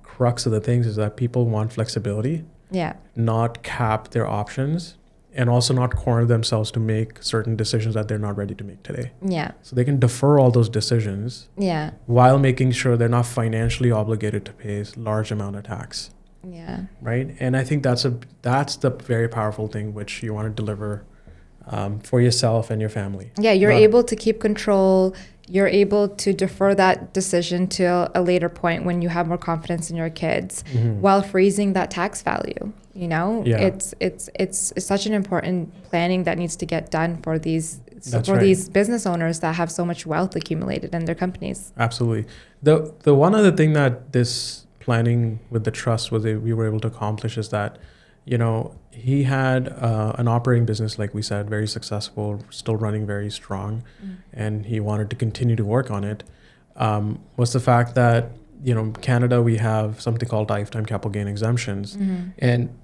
crux of the things, is that people want flexibility. Yeah. Not cap their options, and also not corner themselves to make certain decisions that they're not ready to make today. Yeah. So they can defer all those decisions. Yeah. While making sure they're not financially obligated to pay a large amount of tax. Yeah. Right. And I think that's the very powerful thing which you want to deliver for yourself and your family. Yeah, you're able to keep control. You're able to defer that decision to a later point when you have more confidence in your kids, while freezing that tax value. It's such an important planning that needs to get done for these these business owners that have so much wealth accumulated in their companies. Absolutely. The one other thing that this planning with the trust we were able to accomplish is that, he had an operating business, like we said, very successful, still running very strong, and he wanted to continue to work on it. Was the fact that, Canada, we have something called lifetime capital gain exemptions. And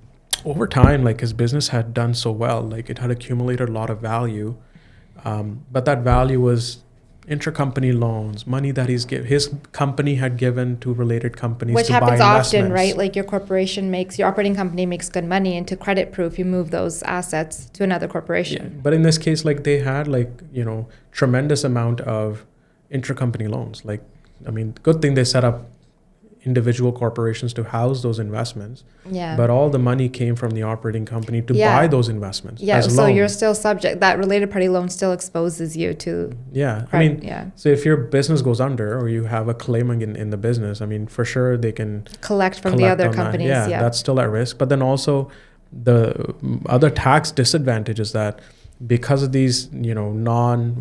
over time, like, his business had done so well, like it had accumulated a lot of value, but that value was intercompany loans, money that his company had given to related companies, which to happens buy often, right? Like your operating company makes good money, and to credit proof, you move those assets to another corporation. Yeah. But in this case, like, they had tremendous amount of intercompany loans. Like, I mean, good thing they set up individual corporations to house those investments. Yeah. But all the money came from the operating company to buy those investments. Yeah. As So loans. you're still subject. That related party loan still exposes you to. Yeah. Credit, So if your business goes under, or you have a claim in the business, I mean, for sure they can collect from the other companies. Yeah, that's still at risk. But then also the other tax disadvantage is that because of these, we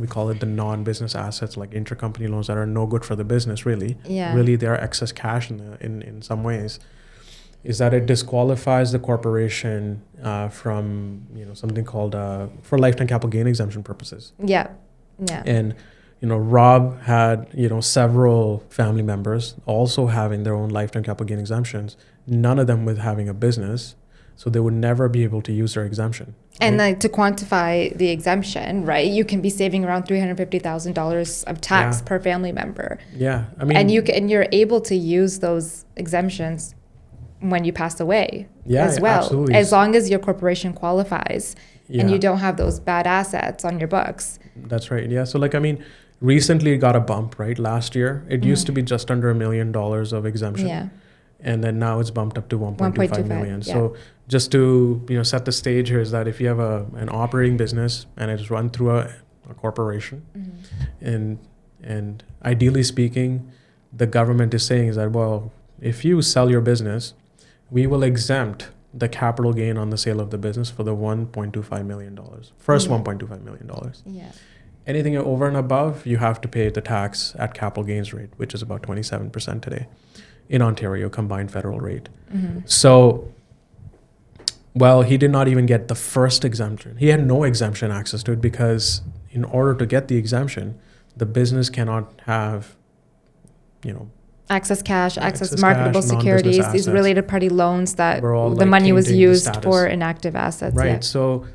call it the non-business assets, like intercompany loans that are no good for the business, really. Yeah. Really, they are excess cash in some ways. Is that it disqualifies the corporation from, something called for lifetime capital gain exemption purposes. Yeah. Yeah. And, Rob had, several family members also having their own lifetime capital gain exemptions, none of them with having a business. So they would never be able to use their exemption. And like to quantify the exemption, right? You can be saving around $350,000 of tax per family member. Yeah, and you're able to use those exemptions when you pass away as well, absolutely. As long as your corporation qualifies and you don't have those bad assets on your books. That's right. Yeah. So recently it got a bump, right? Last year it used to be just under $1 million of exemption. Yeah. And then now it's bumped up to 1.25 million. Yeah. So just to set the stage here is that if you have an operating business and it's run through a corporation, and ideally speaking, the government is saying is that, well, if you sell your business, we will exempt the capital gain on the sale of the business for the $1.25 million. First $1.25 million. Yeah. Anything over and above, you have to pay the tax at capital gains rate, which is about 27% today. In Ontario, combined federal rate. So, well, he did not even get the first exemption. He had no exemption access to it because in order to get the exemption, the business cannot have, access cash, access marketable securities, these related party loans that the money was used for inactive assets. Right. Yeah. So,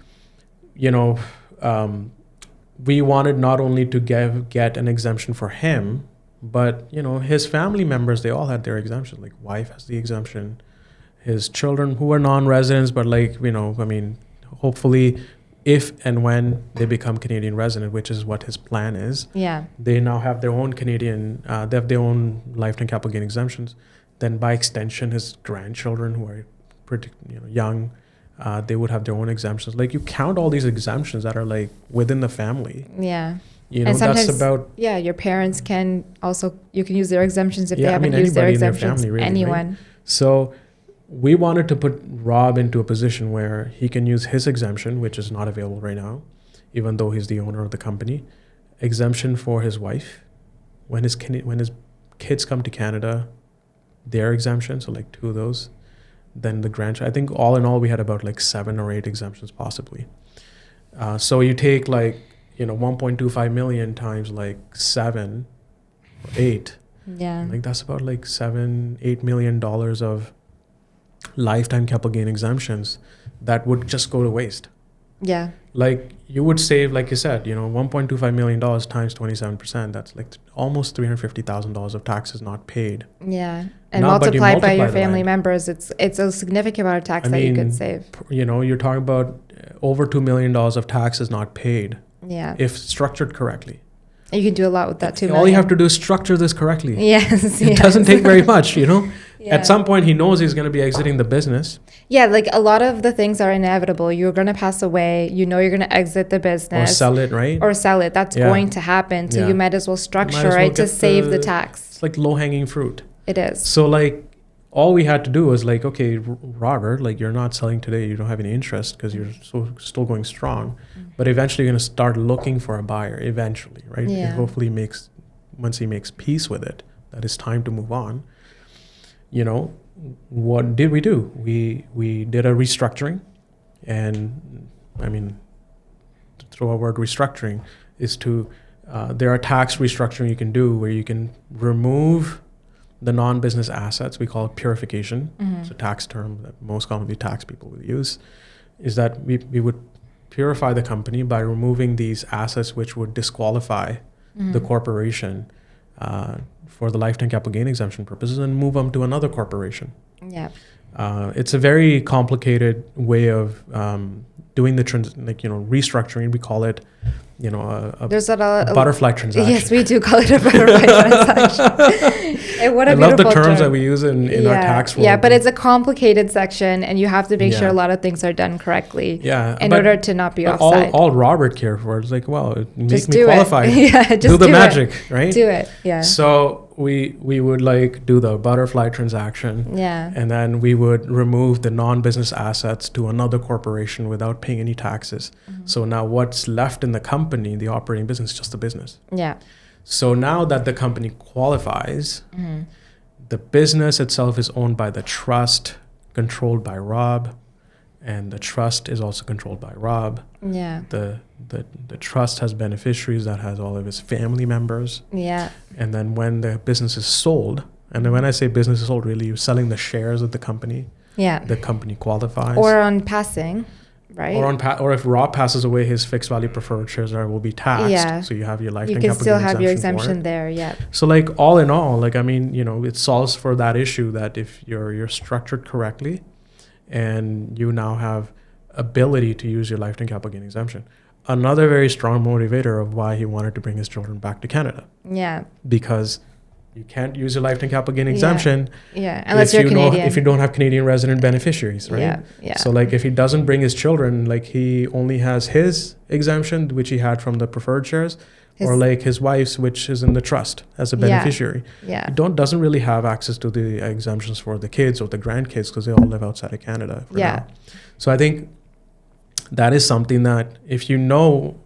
we wanted not only to get an exemption for him, but, his family members, they all had their exemption. Like, wife has the exemption. His children who are non-residents, but hopefully if and when they become Canadian resident, which is what his plan is, they now have their own Canadian, they have their own lifetime capital gain exemptions. Then by extension, his grandchildren who are pretty young, they would have their own exemptions. Like, you count all these exemptions that are within the family. Yeah. And that's about... Yeah, your parents can also... You can use their exemptions if they haven't used their exemptions. Family, really, anyone. Right? So we wanted to put Rob into a position where he can use his exemption, which is not available right now, even though he's the owner of the company. Exemption for his wife. When his kids come to Canada, their exemption, so 2 of those. Then the grandchild. I think all in all, we had about 7 or 8 exemptions possibly. So you take 1.25 million times 7 or 8. Yeah. That's about $7-8 million of lifetime capital gain exemptions that would just go to waste. Yeah. You would save, like you said, $1.25 million times 27%. That's almost $350,000 of taxes not paid. Yeah. And multiplied by your family members, it's a significant amount of tax that you could save. You're talking about over $2 million of taxes not paid. Yeah. If structured correctly. You can do a lot with that too. All you have to do is structure this correctly. Yes. It doesn't take very much, Yeah. At some point, he knows he's going to be exiting the business. Yeah, a lot of the things are inevitable. You're going to pass away. You're going to exit the business. Or sell it, right? That's going to happen. So you might as well structure it to save the tax. It's low-hanging fruit. It is. So, all we had to do was okay, Robert, you're not selling today. You don't have any interest because you're still going strong. But eventually you're going to start looking for a buyer eventually, right? Yeah. And hopefully once he makes peace with it, that it's time to move on. What did we do? We did a restructuring. And to throw a word restructuring is to, there are tax restructuring you can do where you can remove the non-business assets. We call it purification. It's a tax term that most commonly tax people would use, is that we would purify the company by removing these assets which would disqualify the corporation for the lifetime capital gain exemption purposes and move them to another corporation. Yeah. It's a very complicated way of doing the restructuring. We call it, there's a butterfly transaction. Yes, we do call it a butterfly transaction. And what a I love the beautiful terms term. that we use in our tax world. Yeah, but it's a complicated section, and you have to make sure a lot of things are done correctly. Yeah, in order to not be offside. All Robert cared for is make me do qualified. Just do the magic, right? Do it. Yeah. So we would like do the butterfly transaction. Yeah. And then we would remove the non-business assets to another corporation without paying any taxes. So now what's left in the company, the operating business, is just the business. Yeah. So now that the company qualifies, the business itself is owned by the trust, controlled by Rob, and the trust is also controlled by Rob. Yeah. The trust has beneficiaries that has all of his family members. Yeah. And then when the business is sold, and then when I say business is sold, really you're selling the shares of the company. Yeah. The company qualifies. Or on passing, right? Or if Rob passes away, his fixed value preferred shares will be taxed. Yeah. So you have your You lifetime can capital still gain have your exemption exemption there. Yeah. So like all in all, like I mean, it solves for that issue that if you're structured correctly, and you now have ability to use your lifetime capital gain exemption. Another very strong motivator of why he wanted to bring his children back to Canada. Yeah. Because you can't use your lifetime capital gain exemption. Yeah. Unless you're Canadian. If you don't have Canadian resident beneficiaries, right? Yeah. Yeah. So like if he doesn't bring his children, like he only has his exemption, which he had from the preferred shares, or like his wife's, which is in the trust as a beneficiary. Yeah. He doesn't really have access to the exemptions for the kids or the grandkids because they all live outside of Canada for now. So I think that is something that if you know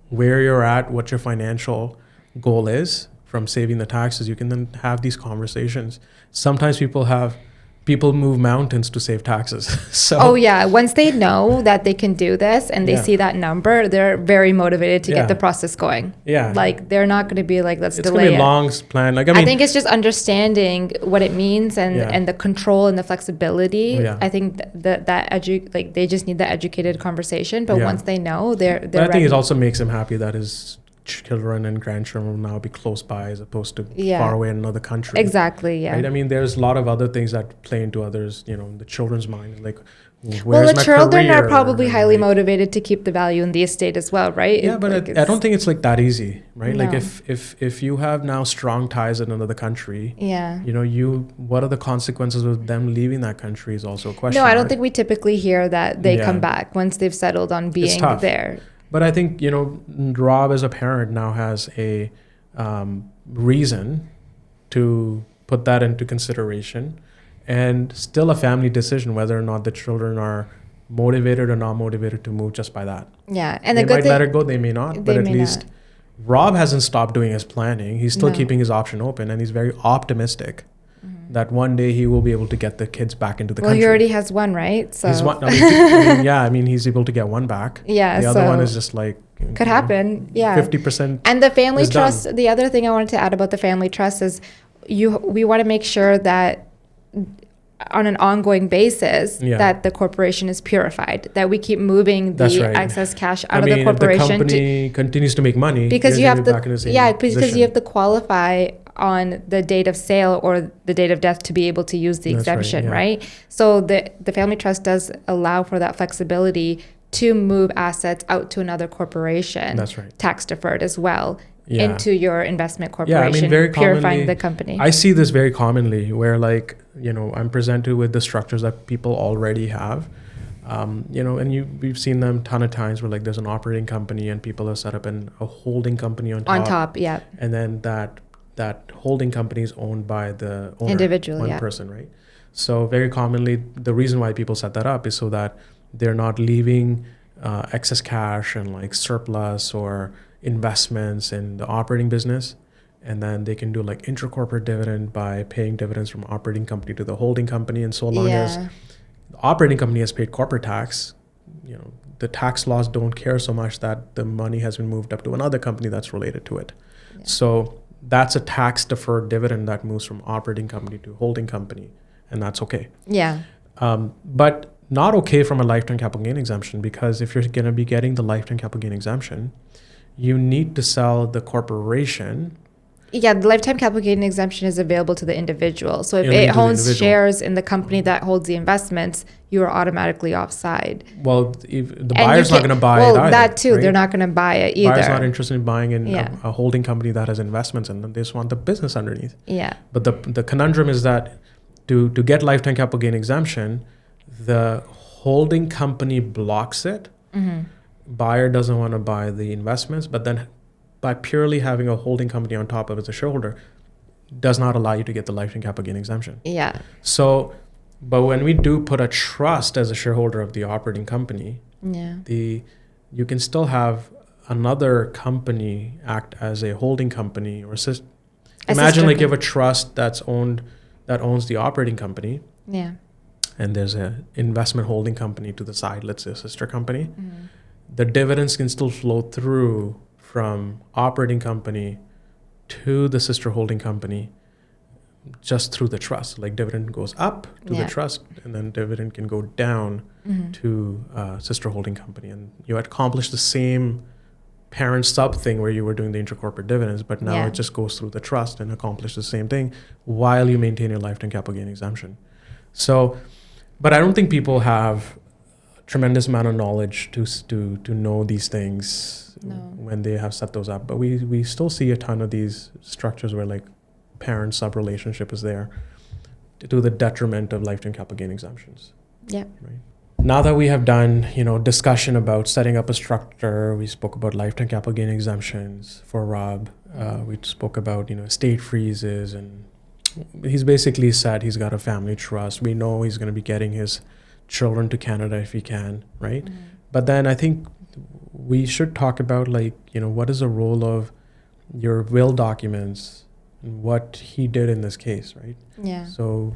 where you're at, what your financial goal is from saving the taxes, you can then have these conversations. Sometimes people move mountains to save taxes. So once they know that they can do this and they see that number, they're very motivated to get the process going. Like they're not going to be like, let's delay it. It's going to be a long plan. Like I think it's just understanding what it means and the control and the flexibility. I think they just need the educated conversation. But once they know, they're but I think it also makes him happy that his children and grandchildren will now be close by as opposed to far away in another country. Exactly, Right? I mean, there's a lot of other things that play into others, the children's mind. Like, the children are probably highly motivated to keep the value in the estate as well, right? Yeah, but I don't think it's like that easy, right? No. Like if you have now strong ties in another country, what are the consequences of them leaving that country is also a question. No, I don't think we typically hear that they come back once they've settled on being there. But I think, Rob as a parent now has a reason to put that into consideration, and still a family decision whether or not the children are motivated or not motivated to move just by that. Yeah. And they might let it go, they may not, but at least Rob hasn't stopped doing his planning. He's still keeping his option open, and he's very optimistic that one day he will be able to get the kids back into the country. Well, he already has one, right? So he's one. He's able to get one back. Yeah. The other one is just like could happen. Yeah. 50%. And the family trust. Done. The other thing I wanted to add about the family trust is, we want to make sure that on an ongoing basis that the corporation is purified, that we keep moving the excess cash out of the corporation. If the company continues to make money, because you have because you have to qualify on the date of sale or the date of death to be able to use the exemption, right? So the family trust does allow for that flexibility to move assets out to another corporation, tax deferred as well, into your investment corporation, very purifying commonly, the company. I see this very commonly where I'm presented with the structures that people already have. We've seen them a ton of times where there's an operating company and people have set up a holding company on top. And then that holding company is owned by the owner, individual, one person, right? So very commonly, the reason why people set that up is so that they're not leaving excess cash and surplus or investments in the operating business, and then they can do intra-corporate dividend by paying dividends from operating company to the holding company. And so long as the operating company has paid corporate tax, the tax laws don't care so much that the money has been moved up to another company that's related to it. So that's a tax deferred dividend that moves from operating company to holding company, and that's okay. But not okay from a lifetime capital gain exemption, because if you're going to be getting the lifetime capital gain exemption, you need to sell the corporation. The lifetime capital gain exemption is available to the individual. So if it owns shares in the company that holds the investments, you are automatically offside. Well, if the buyer's not going to buy it either. Well, that too. Right? They're not going to buy it either. Buyer's not interested in buying in a holding company that has investments in them. They just want the business underneath. But the conundrum is that to get lifetime capital gain exemption, the holding company blocks it. Buyer doesn't want to buy the investments, but then by purely having a holding company on top of as a shareholder, does not allow you to get the lifetime capital gain exemption. Yeah. So, but when we do put a trust as a shareholder of the operating company, you can still have another company act as a holding company or imagine like you have a trust that owns the operating company. Yeah. And there's an investment holding company to the side, let's say a sister company. The dividends can still flow through from operating company to the sister holding company just through the trust. Like dividend goes up to the trust, and then dividend can go down to sister holding company. And you accomplish the same parent sub thing where you were doing the intracorporate dividends, but now it just goes through the trust and accomplish the same thing while you maintain your lifetime capital gain exemption. So, but I don't think people have a tremendous amount of knowledge to know these things when they have set those up. But we still see a ton of these structures where like parent sub relationship is there to the detriment of lifetime capital gain exemptions. Yeah. Right. Now that we have done, discussion about setting up a structure, we spoke about lifetime capital gain exemptions for Rob. We spoke about, estate freezes, and he's basically said he's got a family trust. We know he's going to be getting his children to Canada if he can, right? But then I think we should talk about what is the role of your will documents and what he did in this case, right? Yeah. So,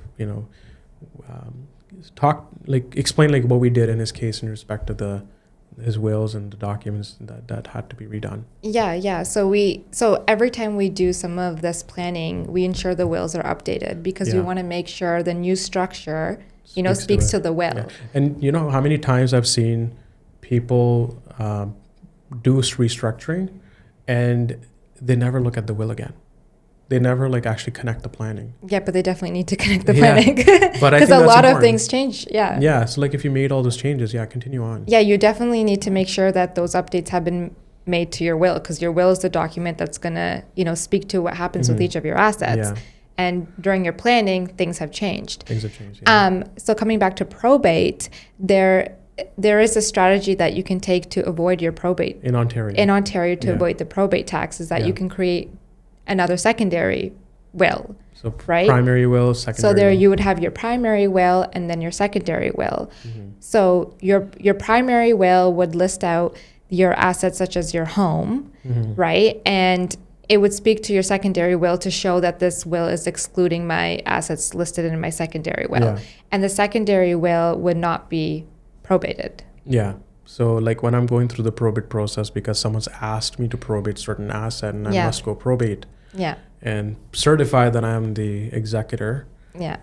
explain what we did in his case in respect to his wills and the documents that had to be redone. Yeah. So every time we do some of this planning, we ensure the wills are updated because we want to make sure the new structure, speaks to the will. Yeah. And you know how many times I've seen people do restructuring and they never look at the will again. They never actually connect the planning. Yeah, but they definitely need to connect the planning. But because a lot of things change. Yeah. Yeah. So if you made all those changes, continue on. Yeah, you definitely need to make sure that those updates have been made to your will, because your will is the document that's gonna, speak to what happens with each of your assets. Yeah. And during your planning, things have changed. Yeah. So coming back to probate, there is a strategy that you can take to avoid your probate in Ontario. To avoid the probate tax is that you can create another secondary will. So right? Primary will, secondary. So there will. you would have your primary will and then your secondary will. So your primary will would list out your assets such as your home, right? And it would speak to your secondary will to show that this will is excluding my assets listed in my secondary will. Yeah. And the secondary will would not be probated. Yeah. So when I'm going through the probate process because someone's asked me to probate certain asset and I must go probate and certify that I'm the executor,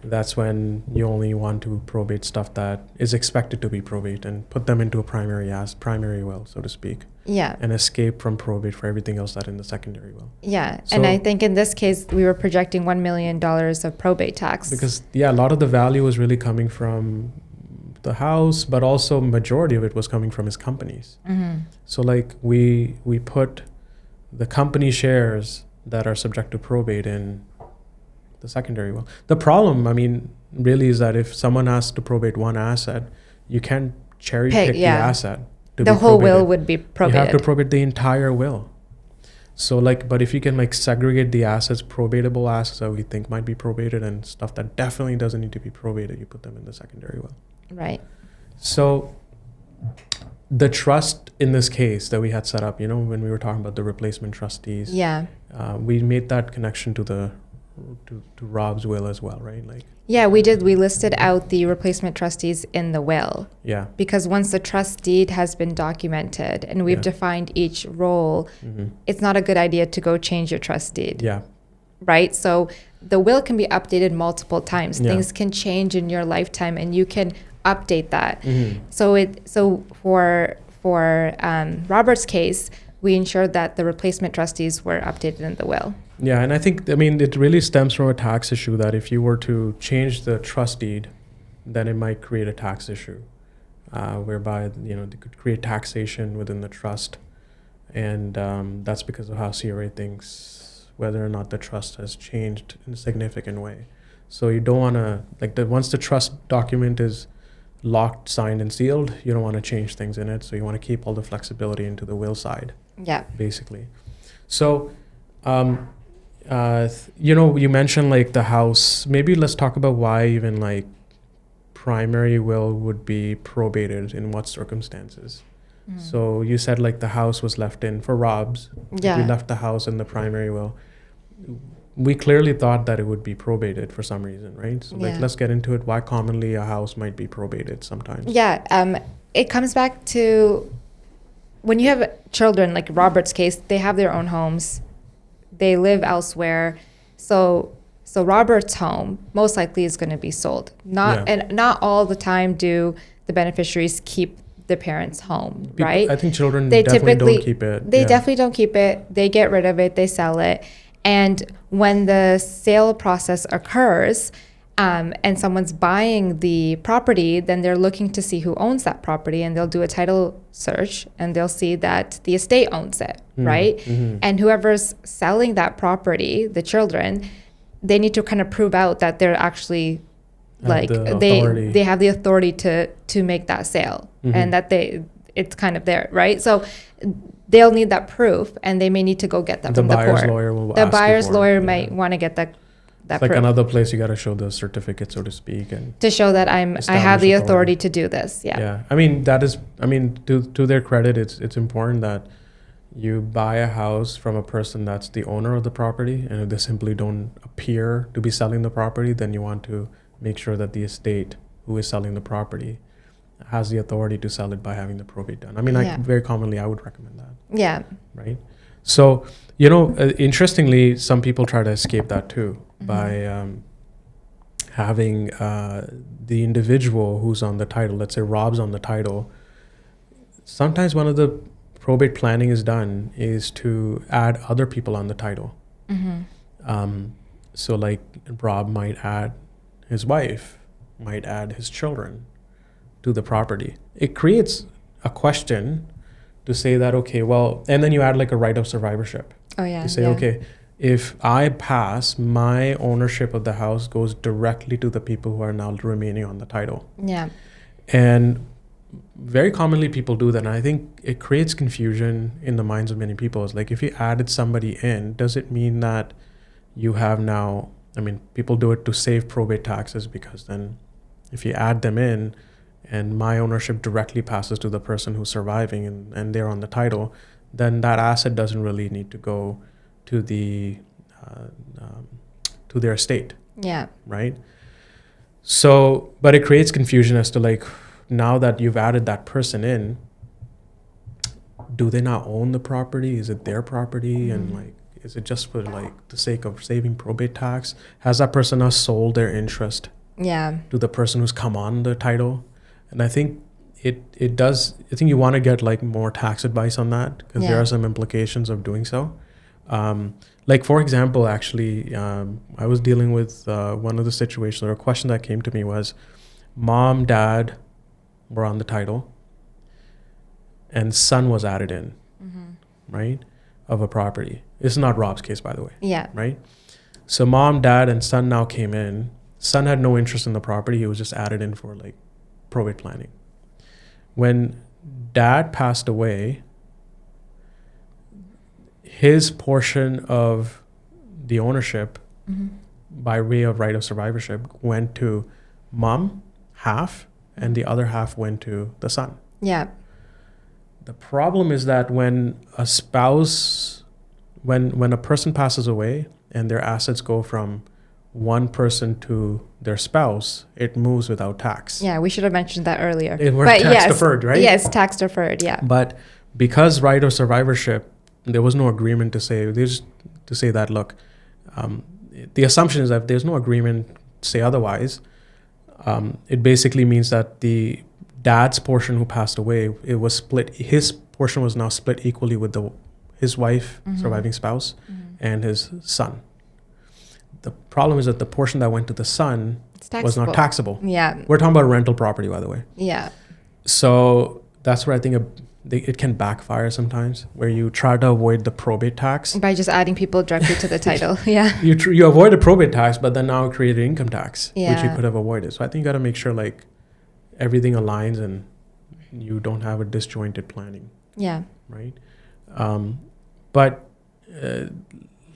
that's when you only want to probate stuff that is expected to be probate and put them into a primary will, so to speak. Yeah. And escape from probate for everything else that in the secondary will. Yeah. So, and I think in this case, we were projecting $1 million of probate tax. Because, a lot of the value was really coming from the house, but also majority of it was coming from his companies. So we put the company shares that are subject to probate in the secondary will. The problem, really is that if someone asks to probate one asset, you can't cherry pick the asset. The whole will would be probated. You have to probate the entire will. So but if you can segregate the assets, probatable assets that we think might be probated and stuff that definitely doesn't need to be probated, you put them in the secondary will. Right. So the trust in this case that we had set up, when we were talking about the replacement trustees, we made that connection to Rob's will as well, right? Yeah, we did. We listed out the replacement trustees in the will. Yeah. Because once the trust deed has been documented and we've defined each role, it's not a good idea to go change your trust deed. Yeah. Right? So the will can be updated multiple times. Things can change in your lifetime and you can update that. So for Robert's case, we ensured that the replacement trustees were updated in the will. Yeah, and I think, it really stems from a tax issue that if you were to change the trust deed, then it might create a tax issue, whereby, they could create taxation within the trust. And that's because of how CRA thinks whether or not the trust has changed in a significant way. So you don't want to, once the trust document is locked, signed, and sealed, you don't want to change things in it. So you want to keep all the flexibility into the will side. Yeah. Basically. So, You mentioned like the house. Maybe let's talk about why even like primary will would be probated in what circumstances. So you said like the house was left in for Rob's. Yeah. We left the house in the primary will. We clearly thought that it would be probated for some reason, right? So like, let's get into it. Why commonly a house might be probated sometimes. Yeah. It comes back to when you have children, like Robert's case, they have their own homes. They live elsewhere. So Robert's home most likely is going to be sold. And not all the time do the beneficiaries keep the parents' home, right? I think children definitely don't keep it. They definitely don't keep it. They get rid of it. They sell it. And when the sale process occurs, and someone's buying the property, then they're looking to see who owns that property, and they'll do a title search, and they'll see that the estate owns it, right? Mm-hmm. And whoever's selling that property, the children, they need to kind of prove out that they're actually they have the authority to make that sale, and that it's kind of there, right? So they'll need that proof, and they may need to go get that from the court. The buyer's lawyer might want to get that it's proof. Like another place you got to show the certificate, so to speak, and to show that I have the authority to do this. Yeah. I mean, to their credit, it's important that you buy a house from a person that's the owner of the property, and if they simply don't appear to be selling the property, then you want to make sure that the estate who is selling the property has the authority to sell it by having the probate done. I mean, very commonly, I would recommend that. Yeah. Right. So, interestingly, some people try to escape that too by having the individual who's on the title, let's say Rob's on the title. Sometimes one of the probate planning is done is to add other people on the title. So like Rob might add his wife, might add his children to the property. It creates a question to say that, okay, well, and then you add like a right of survivorship. Oh yeah. You say, okay, if I pass, my ownership of the house goes directly to the people who are now remaining on the title. Yeah. And very commonly people do that, and I think it creates confusion in the minds of many people. It's like, if you added somebody in, does it mean that you have now, people do it to save probate taxes, because then if you add them in and my ownership directly passes to the person who's surviving and they're on the title, then that asset doesn't really need to go to to their estate. Yeah. Right? So, but it creates confusion as to like, now that you've added that person in, do they now own the property? Is it their property? And like, is it just for like the sake of saving probate tax? Has that person now sold their interest to the person who's come on the title? And I think it does. I think you want to get like more tax advice on that, because there are some implications of doing so. Like for example, actually, I was dealing with one of the situations, or a question that came to me was, mom, dad were on the title, and son was added in, right, of a property. This is not Rob's case, by the way. Yeah. Right? So mom, dad, and son now came in. Son had no interest in the property. He was just added in for like probate planning. When dad passed away, his portion of the ownership by way of right of survivorship went to mom, half, and the other half went to the son. Yeah. The problem is that when a spouse, when a person passes away and their assets go from one person to their spouse, it moves without tax. Yeah, we should have mentioned that earlier. We're tax deferred, right? Yes, tax deferred, yeah. But because right of survivorship, there was no agreement to say that, look, the assumption is that there's no agreement to say otherwise. It basically means that the dad's portion who passed away, it was split. His portion was now split equally with his wife, surviving spouse, and his son. The problem is that the portion that went to the son was not taxable. Yeah. We're talking about rental property, by the way. Yeah. So that's where I think it can backfire sometimes, where you try to avoid the probate tax by just adding people directly to the title. Yeah. You avoid the probate tax, but then now create an income tax, which you could have avoided. So I think you got to make sure like everything aligns and you don't have a disjointed planning. Yeah. Right. But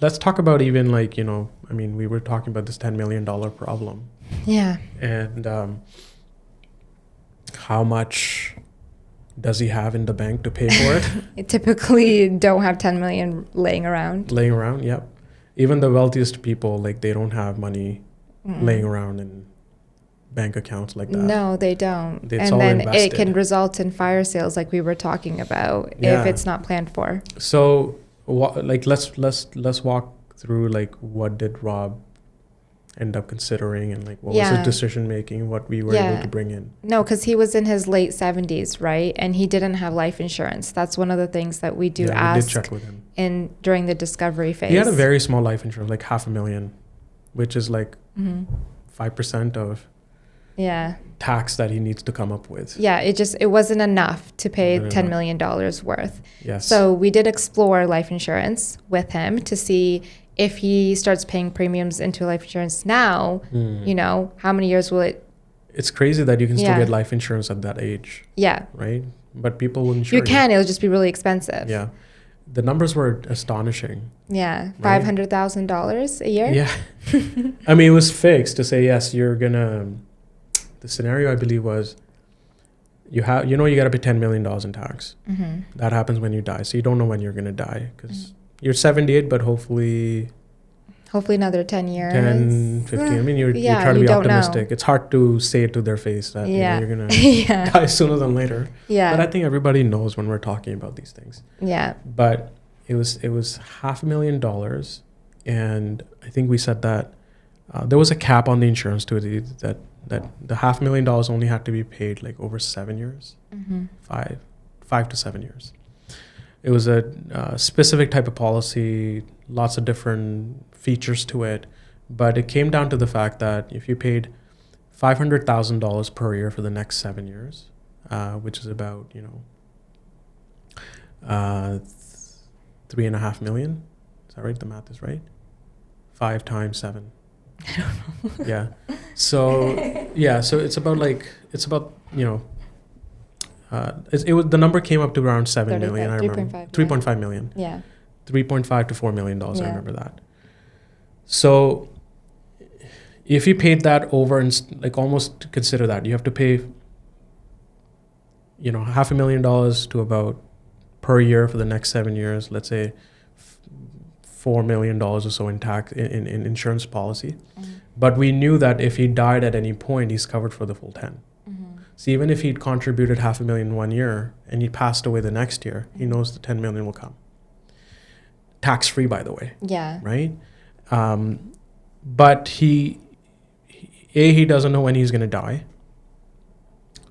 let's talk about even like, you know, I mean, we were talking about this $10 million problem. Yeah. And how much does he have in the bank to pay for it? You typically don't have 10 million laying around. Laying around, yep. Even the wealthiest people, like, they don't have money laying around in bank accounts like that. No, they don't. It's and all then invested. it can result in fire sales like we were talking about if it's not planned for. So like let's walk through like what did Rob end up considering and like what was his decision making, what we were able to bring in. No, because he was in his late 70s, right? And he didn't have life insurance. That's one of the things that we do ask. We did check with him. During the discovery phase. He had a very small life insurance, like $500,000, which is like 5% of tax that he needs to come up with. Yeah, it wasn't enough to pay $10 million worth. Yes. So we did explore life insurance with him to see if he starts paying premiums into life insurance now, you know, how many years will it? It's crazy that you can still get life insurance at that age. Yeah. Right? But people wouldn't insure you. Can, it'll just be really expensive. Yeah. The numbers were astonishing. Yeah. $500,000 a year? Yeah. I mean, it was fixed to say, yes, you're going to... The scenario, I believe, was you got to pay $10 million in tax. That happens when you die. So you don't know when you're going to die because you're 78, but hopefully another 10 years. 10, 15. I mean, you try to be optimistic. It's hard to say it to their face that you're going to die sooner than later. Yeah. But I think everybody knows when we're talking about these things. Yeah. But it was $500,000. And I think we said that there was a cap on the insurance to it that the $500,000 only had to be paid like over 7 years, 5 to 7 years. It was a specific type of policy, lots of different features to it, but it came down to the fact that if you paid $500,000 per year for the next 7 years, which is about $3.5 million. Is that right? The math is right. 5 times 7. I don't know. Yeah. So it's about the number came up to around 7 million. I remember 3.5 million. Yeah. 3.5 to $4 million. I remember that. So if you paid that over and like almost consider that you have to pay, $500,000 to about per year for the next 7 years. Let's say $4 million or so in tax in insurance policy. But we knew that if he died at any point, he's covered for the full 10. So even if he'd contributed $500,000 one year and he passed away the next year, he knows the $10 million will come. Tax free, by the way. Yeah. Right. But he doesn't know when he's going to die.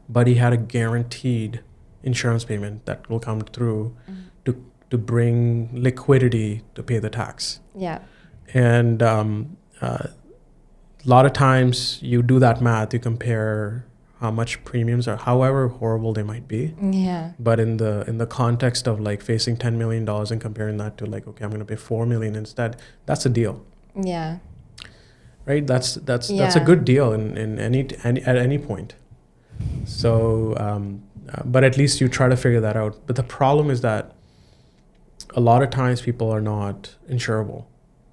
But he had a guaranteed insurance payment that will come through to bring liquidity to pay the tax. Yeah. And a lot of times you do that math, you compare how much premiums are, however horrible they might be. Yeah. But in the context of like facing $10 million and comparing that to like, okay, I'm going to pay $4 million instead, that's a deal. Yeah. Right? That's a good deal in at any point. So, but at least you try to figure that out. But the problem is that a lot of times people are not insurable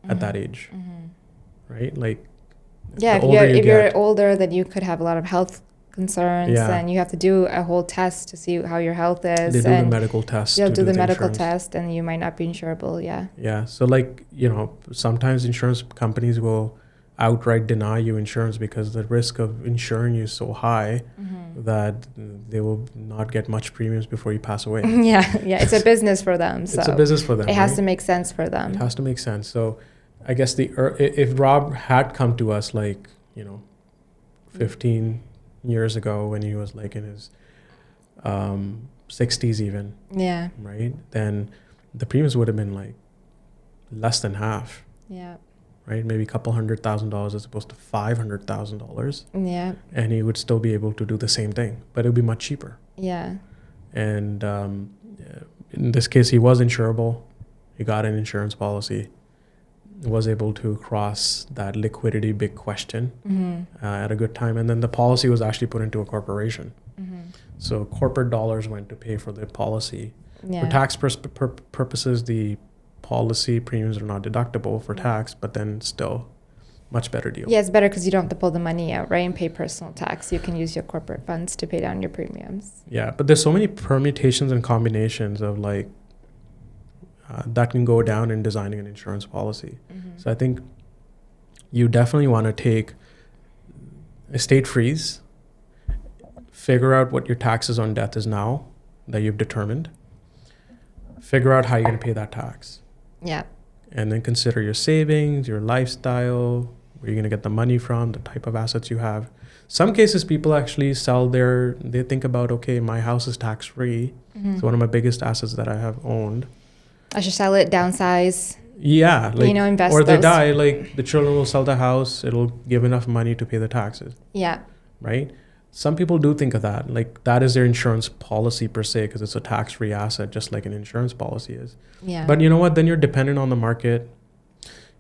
at that age, right? Like, if you're older, then you could have a lot of health concerns, and you have to do a whole test to see how your health is. They do the medical test. You'll do the medical test, and you might not be insurable. Yeah. Yeah. So, like, sometimes insurance companies will outright deny you insurance because the risk of insuring you is so high that they will not get much premiums before you pass away. Yeah. It's a business for them. So it's a business for them. It has to make sense for them. It has to make sense. So I guess if Rob had come to us like, 15 years ago when he was like in his 60s even. Yeah. Right? Then the premiums would have been like less than half. Yeah. Right, maybe a couple $100,000 as opposed to $500,000. Yeah. And he would still be able to do the same thing, but it would be much cheaper. Yeah. And in this case, he was insurable. He got an insurance policy. Was able to cross that liquidity big question at a good time. And then the policy was actually put into a corporation. So corporate dollars went to pay for the policy. Yeah. For tax purposes, the policy premiums are not deductible for tax, but then still much better deal. Yeah, it's better because you don't have to pull the money out, right, and pay personal tax. You can use your corporate funds to pay down your premiums. Yeah, but there's so many permutations and combinations of like that can go down in designing an insurance policy. So I think you definitely want to take estate freeze, figure out what your taxes on death is now that you've determined, figure out how you're going to pay that tax. Yeah. And then consider your savings, your lifestyle, where you're going to get the money from, the type of assets you have. Some cases, people actually they think about, okay, my house is tax-free. It's one of my biggest assets that I have owned. I should sell it, downsize. Yeah. Like, invest or they those. die, like the children will sell the house. It'll give enough money to pay the taxes. Yeah. Right? Some people do think of that. Like that is their insurance policy per se, because it's a tax-free asset, just like an insurance policy is. Yeah. But you know what? Then you're dependent on the market.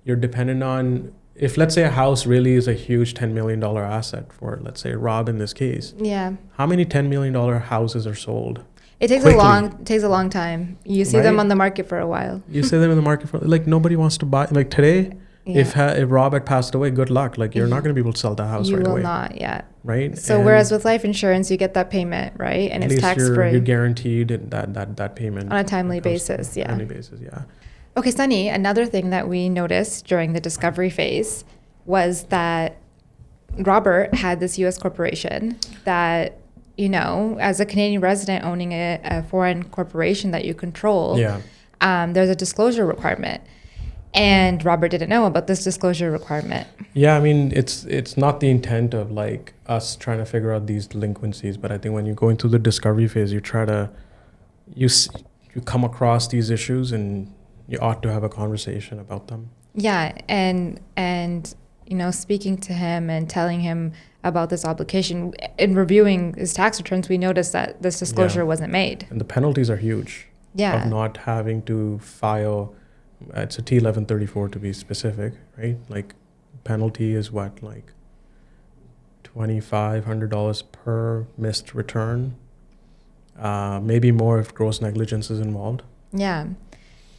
You're dependent on, if let's say a house really is a huge $10 million asset for, let's say, Rob in this case. Yeah. How many $10 million houses are sold? It takes a long time. You see them on the market for a while. You see them in the market for, like, nobody wants to buy. Like today, Yeah. if Rob had passed away, good luck. Like you're not going to be able to sell the house right away. You will not, yeah. Right? So and whereas with life insurance, you get that payment, right? And it's tax-free. You're guaranteed that payment. On a timely basis, yeah. Timely basis, yeah. Okay, Sunny, another thing that we noticed during the discovery phase was that Robert had this U.S. corporation that, as a Canadian resident owning a foreign corporation that you control, there's a disclosure requirement. And Robert didn't know about this disclosure requirement. Yeah, I mean, it's not the intent of like us trying to figure out these delinquencies, but I think when you're going through the discovery phase, you try to, you come across these issues and you ought to have a conversation about them. Yeah, and speaking to him and telling him about this obligation, in reviewing his tax returns, we noticed that this disclosure wasn't made. And the penalties are huge. Yeah. Of not having to file, it's a T1134 to be specific, right? Like penalty is what, like $2,500 per missed return, maybe more if gross negligence is involved. Yeah.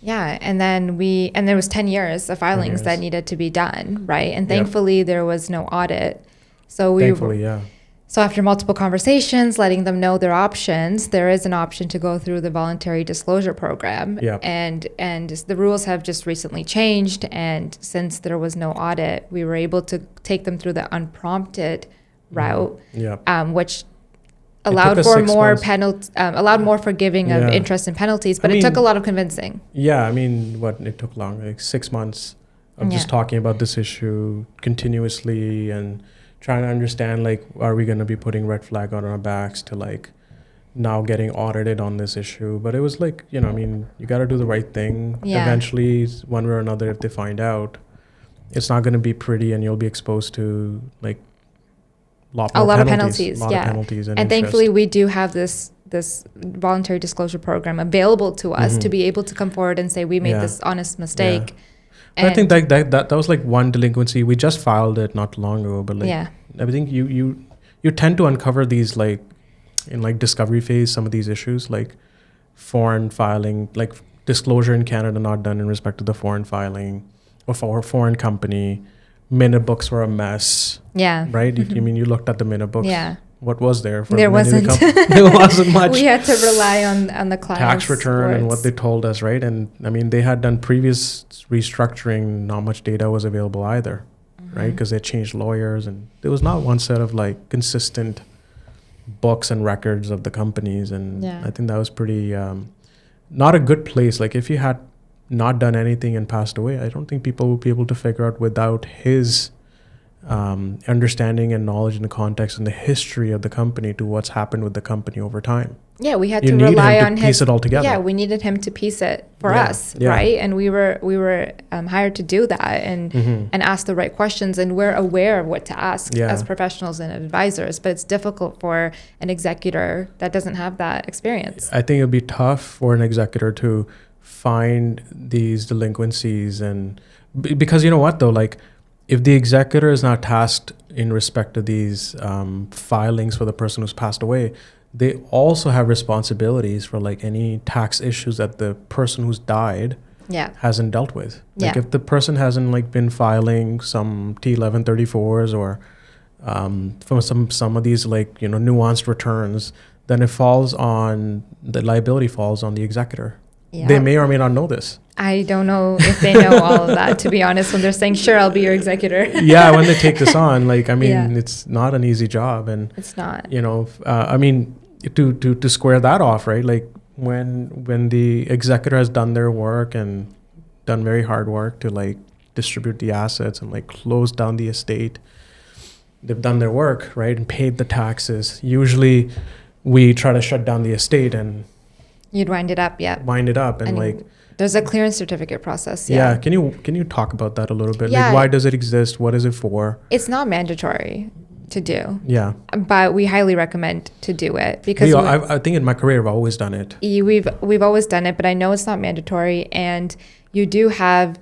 Yeah, and there was 10 years of filings that needed to be done, right? And thankfully there was no audit. So So after multiple conversations, letting them know their options, there is an option to go through the voluntary disclosure program. Yep. And the rules have just recently changed, and since there was no audit, we were able to take them through the unprompted route, which allowed for more allowed more forgiving of interest and penalties, but it took a lot of convincing. Yeah, I mean, it took long, like 6 months of just talking about this issue continuously and trying to understand, like, are we going to be putting red flag on our backs to like now getting audited on this issue? But it was like, you got to do the right thing. Yeah. Eventually, one way or another, if they find out, it's not going to be pretty and you'll be exposed to like a lot of penalties. And thankfully we do have this voluntary disclosure program available to us to be able to come forward and say we made this honest mistake. Yeah. And I think that was like one delinquency. We just filed it not long ago, but like I think you tend to uncover these like in like discovery phase, some of these issues like foreign filing, like disclosure in Canada not done in respect to the foreign filing or for a foreign company. Minute books were a mess. Yeah. Right? I mean, you looked at the minute books. Yeah. What was there? There wasn't. There wasn't much. We had to rely on the client's tax return words. And what they told us, right? And I mean, they had done previous restructuring. Not much data was available either, right? Because they changed lawyers, and there was not one set of like consistent books and records of the companies. And I think that was pretty not a good place. Like if you had not done anything and passed away, I don't think people would be able to figure out without his understanding and knowledge in the context and the history of the company to what's happened with the company over time. Yeah, we had to rely on his piece it all together. Yeah, we needed him to piece it for us, right? And we were hired to do that and ask the right questions, and we're aware of what to ask as professionals and advisors, but it's difficult for an executor that doesn't have that experience. I think it would be tough for an executor to find these delinquencies, and because you know what though, like if the executor is not tasked in respect to these filings for the person who's passed away, they also have responsibilities for like any tax issues that the person who's died hasn't dealt with. Like Yeah. if the person hasn't like been filing some T1134s or from some of these like, you know, nuanced returns, then it falls on, the liability falls on the executor. Yeah. They may or may not know this. I don't know if they know all of that, to be honest, when they're saying, sure, I'll be your executor. Yeah, when they take this on, like, I mean, Yeah. it's not an easy job. And It's not. you know, I mean, to square that off, right? Like when the executor has done their work and done very hard work to like distribute the assets and like close down the estate, they've done their work, right, and paid the taxes. Usually, we try to shut down the estate and You'd wind it up, yeah. wind it up, and And like, there's a clearance certificate process. yeah. Can you talk about that a little bit? Yeah. Like, why does it exist? What is it for? It's not mandatory to do, Yeah. but we highly recommend to do it because I think in my career I've always done it. we've always done it, but I know it's not mandatory. And you do have,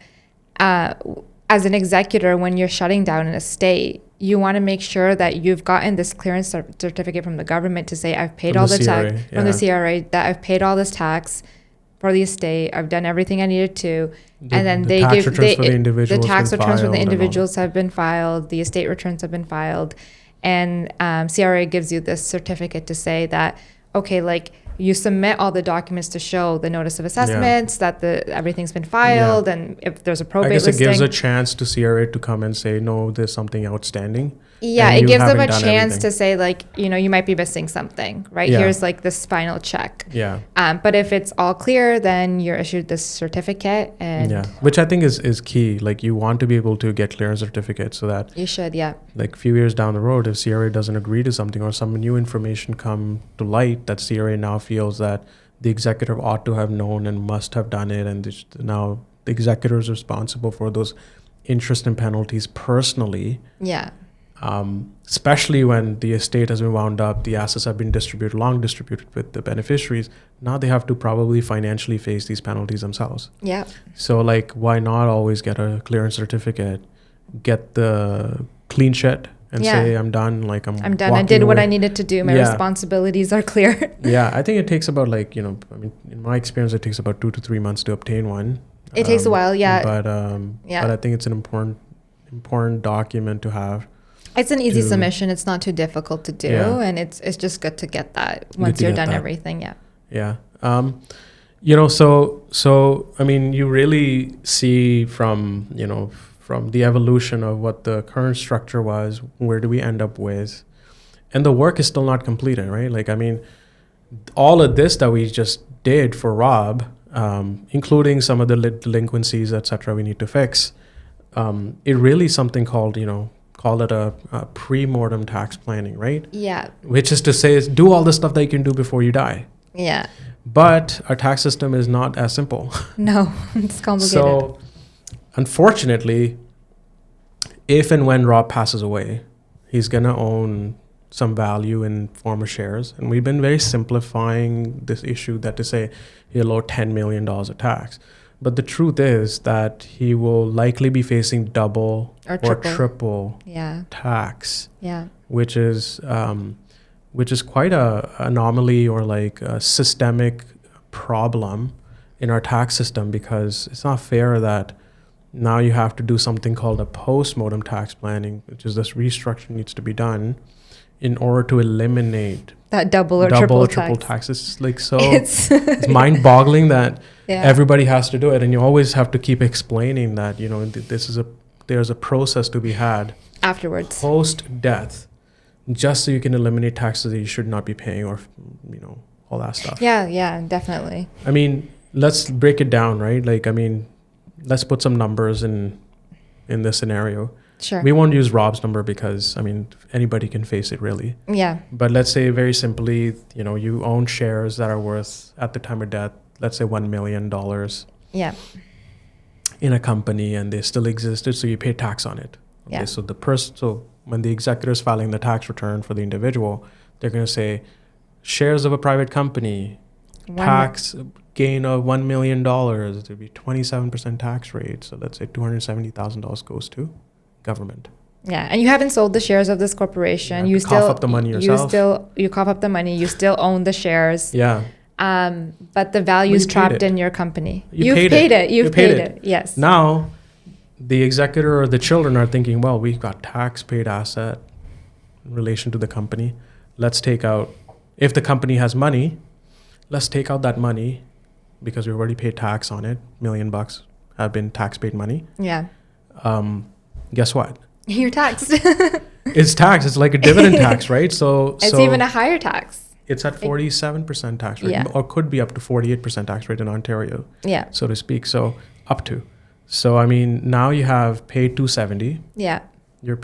as an executor, when you're shutting down an estate, you want to make sure that you've gotten this clearance certificate from the government to say, I've paid From all the the tax CRA, from the yeah. CRA, that I've paid all this tax for the estate. I've done everything I needed to. And then they tax give returns for the individual the tax has been returns for the filed and all individuals have been filed. The estate returns have been filed, and CRA gives you this certificate to say that, okay, like you submit all the documents to show the notice of assessments, that everything's been filed, and if there's a probate I guess listing. it gives a chance to CRA to come and say, no, there's something outstanding. Yeah, and it you gives them a haven't done chance everything. to say, like, you know, you might be missing something, right? Yeah. Here's like this final check. Yeah. But if it's all clear, then you're issued this certificate, and Yeah. Which I think is key. Like you want to be able to get clearance certificates so that you should, yeah. like a few years down the road, if CRA doesn't agree to something or some new information come to light that CRA now feels that the executive ought to have known and must have done it, and now the executor is responsible for those interest and penalties personally. Yeah. Especially when the estate has been wound up, the assets have been long distributed with the beneficiaries. Now they have to probably financially face these penalties themselves. Yeah. So like, why not always get a clearance certificate, get the clean sheet and say, I'm done. Like I'm done. I did what I needed to do. My responsibilities are clear. Yeah. I think it takes about like, you know, I mean, in my experience, it takes about 2 to 3 months to obtain one. It takes a while. Yeah. But I think it's an important document to have. It's an easy submission. It's not too difficult to do, and it's just good to get that once you're done everything. Yeah. Yeah. You know, so I mean, you really see from the evolution of what the current structure was, where do we end up with, and the work is still not completed, right? Like, I mean, all of this that we just did for Rob, including some of the delinquencies, etc., we need to fix. It really is something called, call it a pre-mortem tax planning, right? Yeah. Which is to say, is do all the stuff that you can do before you die. Yeah. But our tax system is not as simple. No, it's complicated. So, unfortunately, if and when Rob passes away, he's going to own some value in form of shares. And we've been very simplifying this issue that to say he'll owe $10 million of tax. But the truth is that he will likely be facing double or triple tax. Yeah. Which is quite a anomaly or like a systemic problem in our tax system, because it's not fair that now you have to do something called a post-mortem tax planning, which is this restructure needs to be done in order to eliminate that double or triple tax. It's like it's mind-boggling that everybody has to do it, and you always have to keep explaining that there's a process to be had afterwards, post-death, just so you can eliminate taxes that you should not be paying, or all that stuff. Yeah, definitely. I mean, let's break it down, right? Like, I mean, let's put some numbers in this scenario. Sure. We won't use Rob's number because, I mean, anybody can face it, really. Yeah. But let's say very simply, you own shares that are worth, at the time of death, let's say $1 million. Yeah. In a company, and they still existed, so you pay tax on it. Okay, yeah. So when the executor is filing the tax return for the individual, they're going to say, shares of a private company, tax gain of $1 million, there'd be 27% tax rate. So let's say $270,000 goes to government. Yeah, and you haven't sold the shares of this corporation. You still cough up the money yourself. You cough up the money. You still own the shares. Yeah. but the value is trapped in your company. You've paid it. You've paid it. Yes. Now, the executor or the children are thinking, well, we've got tax paid asset in relation to the company. Let's take out, if the company has money, let's take out that money because we've already paid tax on it. $1 million have been tax paid money. Yeah. Guess what? You're taxed. It's tax. It's like a dividend tax, right? So it's even a higher tax. It's at 47% tax rate, Yeah. or could be up to 48% tax rate in Ontario, Yeah. so to speak. So up to. So I mean, now you have paid 270. Yeah. You're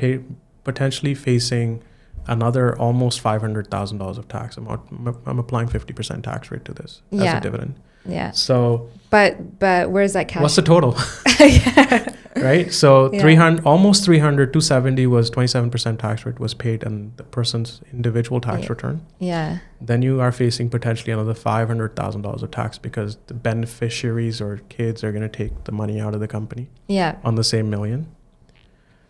potentially facing another almost $500,000 of tax. I'm applying 50% tax rate to this as a dividend. Yeah. So. But where's that cash? What's the total? Yeah. Right. So 270 was 27% tax rate was paid on the person's individual tax return. Yeah. Then you are facing potentially another $500,000 of tax because the beneficiaries or kids are going to take the money out of the company. Yeah. On the same million.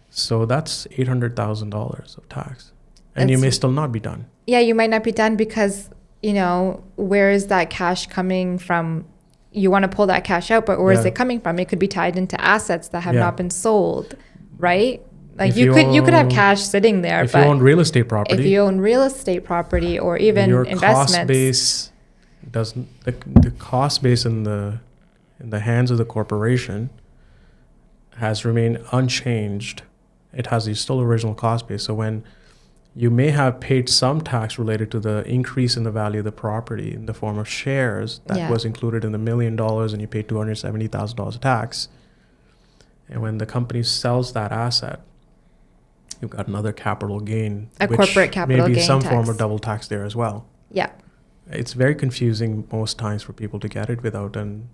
So that's $800,000 of tax. And you may still not be done. Yeah, you might not be done because, where is that cash coming from? You want to pull that cash out, but where is it coming from? It could be tied into assets that have not been sold, right? Like you could have cash sitting there. If you own real estate property. If you own real estate property or even your investments. Cost base doesn't the cost base in the hands of the corporation has remained unchanged. It has the still original cost base. So when you may have paid some tax related to the increase in the value of the property in the form of shares that was included in the $1 million, and you paid $270,000 of tax. And when the company sells that asset, you've got another capital gain, a corporate capital gain, maybe some tax. form of double tax there as well. Yeah, it's very confusing most times for people to get it without an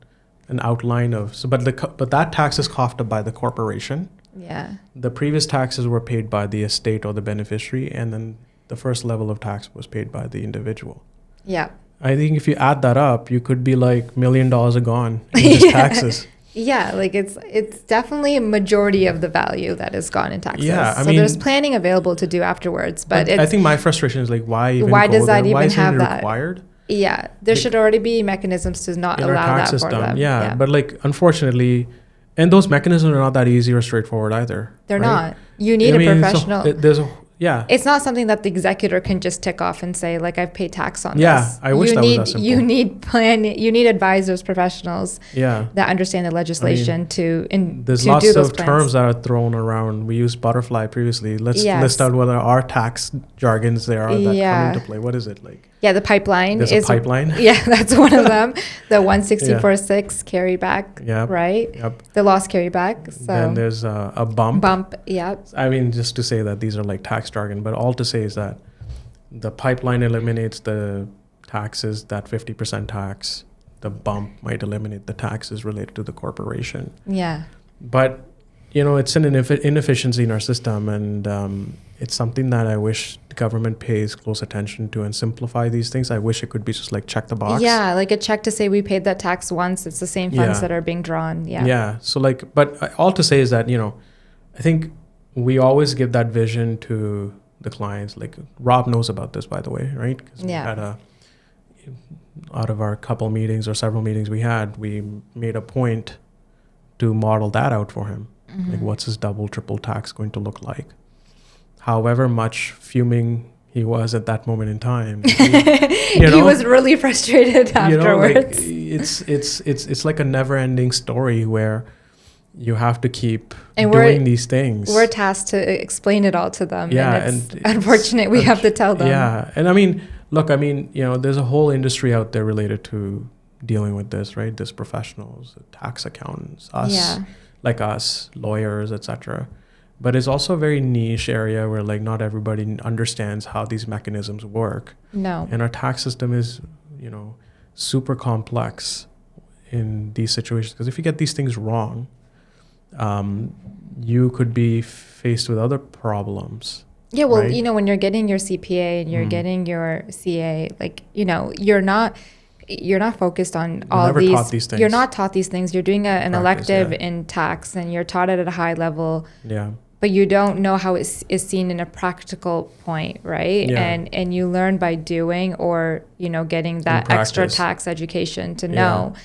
outline of. So, but that tax is coughed up by the corporation. Yeah. The previous taxes were paid by the estate or the beneficiary, and then the first level of tax was paid by the individual. Yeah. I think if you add that up, you could be like $1 million are gone in just taxes. Yeah, like it's definitely a majority of the value that is gone in taxes. Yeah, so there's planning available to do afterwards, but I think my frustration is like, why does that even have that required? Yeah, there should already be mechanisms to not allow that for them. Yeah, but like unfortunately. And those mechanisms are not that easy or straightforward either. They're not. You need a professional. It's not something that the executor can just tick off and say, like, I've paid tax on this. Yeah, I wish that was that simple. You need advisors, professionals that understand the legislation to do those plans. There's lots of terms that are thrown around. We used butterfly previously. Let's list out what our tax jargons there are that come into play. What is it like? Yeah, the pipeline. There's a pipeline? Yeah, that's one of them. The 164.6 carryback, right? Yep. The loss carryback. So then there's a bump. Yep. I mean, just to say that these are like tax jargon, but all to say is that the pipeline eliminates the taxes, that 50% tax. The bump might eliminate the taxes related to the corporation. Yeah. But, it's an inefficiency in our system, and it's something that I wish the government pays close attention to and simplify these things. I wish it could be just like check the box. Yeah, like a check to say we paid that tax once. It's the same funds that are being drawn. Yeah. Yeah. So but all to say is that, I think we always give that vision to the clients. Like Rob knows about this, by the way, right? Because we had out of our couple meetings or several meetings we had, we made a point to model that out for him. Mm-hmm. Like what's his double, triple tax going to look like? However much fuming he was at that moment in time. He was really frustrated afterwards. It's like a never-ending story where you have to keep doing these things. We're tasked to explain it all to them. Yeah, and it's unfortunate we have to tell them. Yeah, and I mean, look, there's a whole industry out there related to dealing with this, right? There's professionals, tax accountants, like us, lawyers, etc. But it's also a very niche area where like not everybody understands how these mechanisms work. No. And our tax system is, super complex in these situations. Because if you get these things wrong, you could be faced with other problems. Yeah, well, right? When you're getting your CPA and you're getting your CA, like, you're not focused on all these. Taught these things. You're not taught these things. You're doing an elective in tax, and you're taught it at a high level. Yeah. but you don't know how it is seen in a practical point, right? Yeah. And you learn by doing, or getting that extra tax education to know.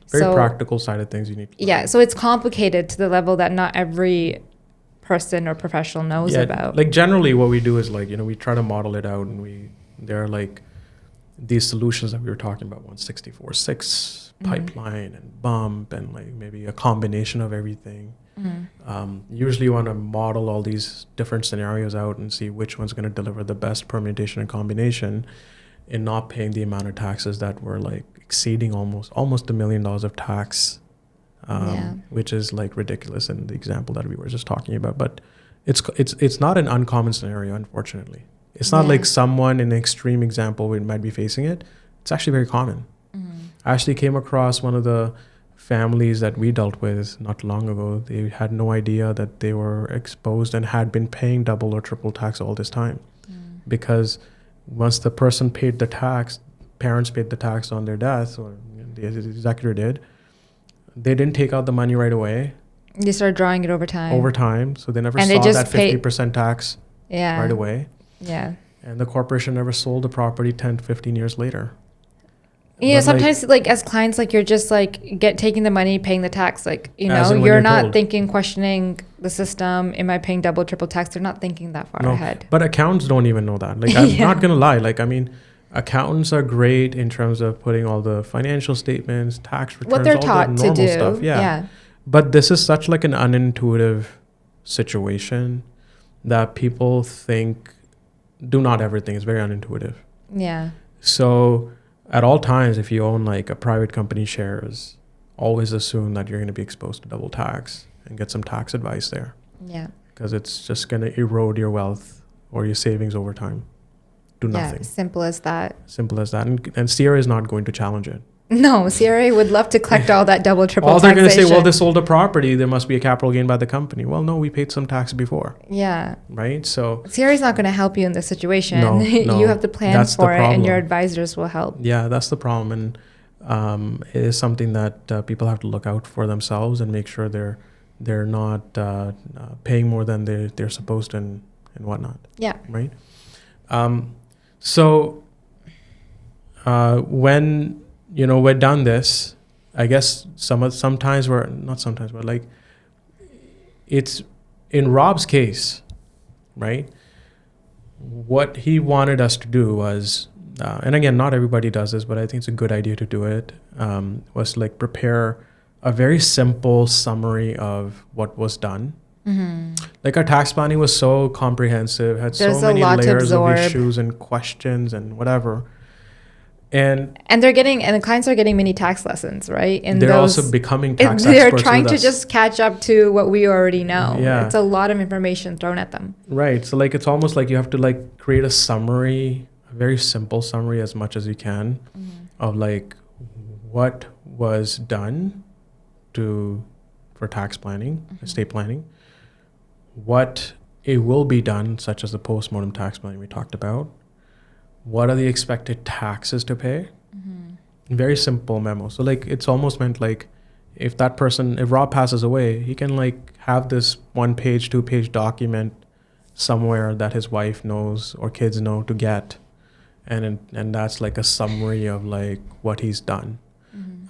Very practical side of things you need to learn. Yeah, so it's complicated to the level that not every person or professional knows about. Like generally what we do is like, we try to model it out, and there are like these solutions that we were talking about, 164.6 pipeline and bump, and like maybe a combination of everything. Usually you want to model all these different scenarios out and see which one's going to deliver the best permutation and combination in not paying the amount of taxes that were like exceeding almost $1 million of tax, which is like ridiculous in the example that we were just talking about. But it's not an uncommon scenario, unfortunately. It's not like someone in an extreme example might be facing it. It's actually very common. I actually came across one of the families that we dealt with not long ago. They had no idea that they were exposed and had been paying double or triple tax all this time, because once the person paid the tax, parents paid the tax on their death, or the executor did, they didn't take out the money right away. They started drawing it over time. So they never saw that 50% tax right away. Yeah. And the corporation never sold the property 10 to 15 years later. Yeah, sometimes like as clients, like you're just like taking the money, paying the tax, like, you're not questioning the system. Am I paying double, triple tax? They're not thinking that far ahead. But accountants don't even know that. Like, I'm not going to lie. Like, I mean, accountants are great in terms of putting all the financial statements, tax returns, what they're all taught the normal to do. stuff. Yeah. But this is such like an unintuitive situation that people do not everything. It's very unintuitive. Yeah. So at all times, if you own like a private company shares, always assume that you're going to be exposed to double tax and get some tax advice there. Yeah. Because it's just going to erode your wealth or your savings over time. Do nothing. Yeah, simple as that. And CRA is not going to challenge it. No, CRA would love to collect all that double, triple all taxation. They're going to say, well, they sold a property, there must be a capital gain by the company. Well, no, we paid some tax before. Yeah. Right? So CRA is not going to help you in this situation. No, you have to plan for it, and your advisors will help. Yeah, that's the problem. And it is something that people have to look out for themselves and make sure they're not paying more than they're supposed to and whatnot. Yeah. Right? So when we're done this, I guess sometimes we're not sometimes, but like it's in Rob's case, right? What he wanted us to do was, and again, not everybody does this, but I think it's a good idea to do it, was like prepare a very simple summary of what was done. Mm-hmm. Like our tax planning was so comprehensive, had so many layers of issues and questions and whatever. And the clients are getting mini tax lessons, right? And they're also becoming tax experts. They're trying to just catch up to what we already know. Yeah. It's a lot of information thrown at them. Right. So like it's almost like you have to like create a summary, a very simple summary as much as you can, of like what was done for tax planning, estate planning, what it will be done, such as the post-mortem tax planning we talked about. What are the expected taxes to pay? Very simple memo. So like it's almost meant like if Rob passes away, he can like have this 1-page, 2-page document somewhere that his wife knows or kids know to get, and that's like a summary of like what he's done.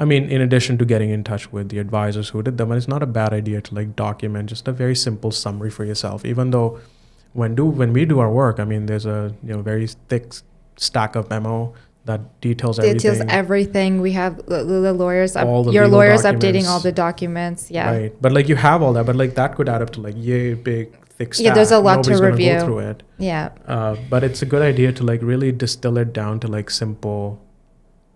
I mean, in addition to getting in touch with the advisors who did them, and it's not a bad idea to like document just a very simple summary for yourself. Even though when we do our work, I mean, there's a very thick stack of memo that details everything. We have the lawyers, your lawyers updating all the documents. Yeah. Right. But like you have all that, but like that could add up to like big, thick stack. Yeah, there's a lot Nobody's to review. Go through it. Yeah. But it's a good idea to like really distill it down to like simple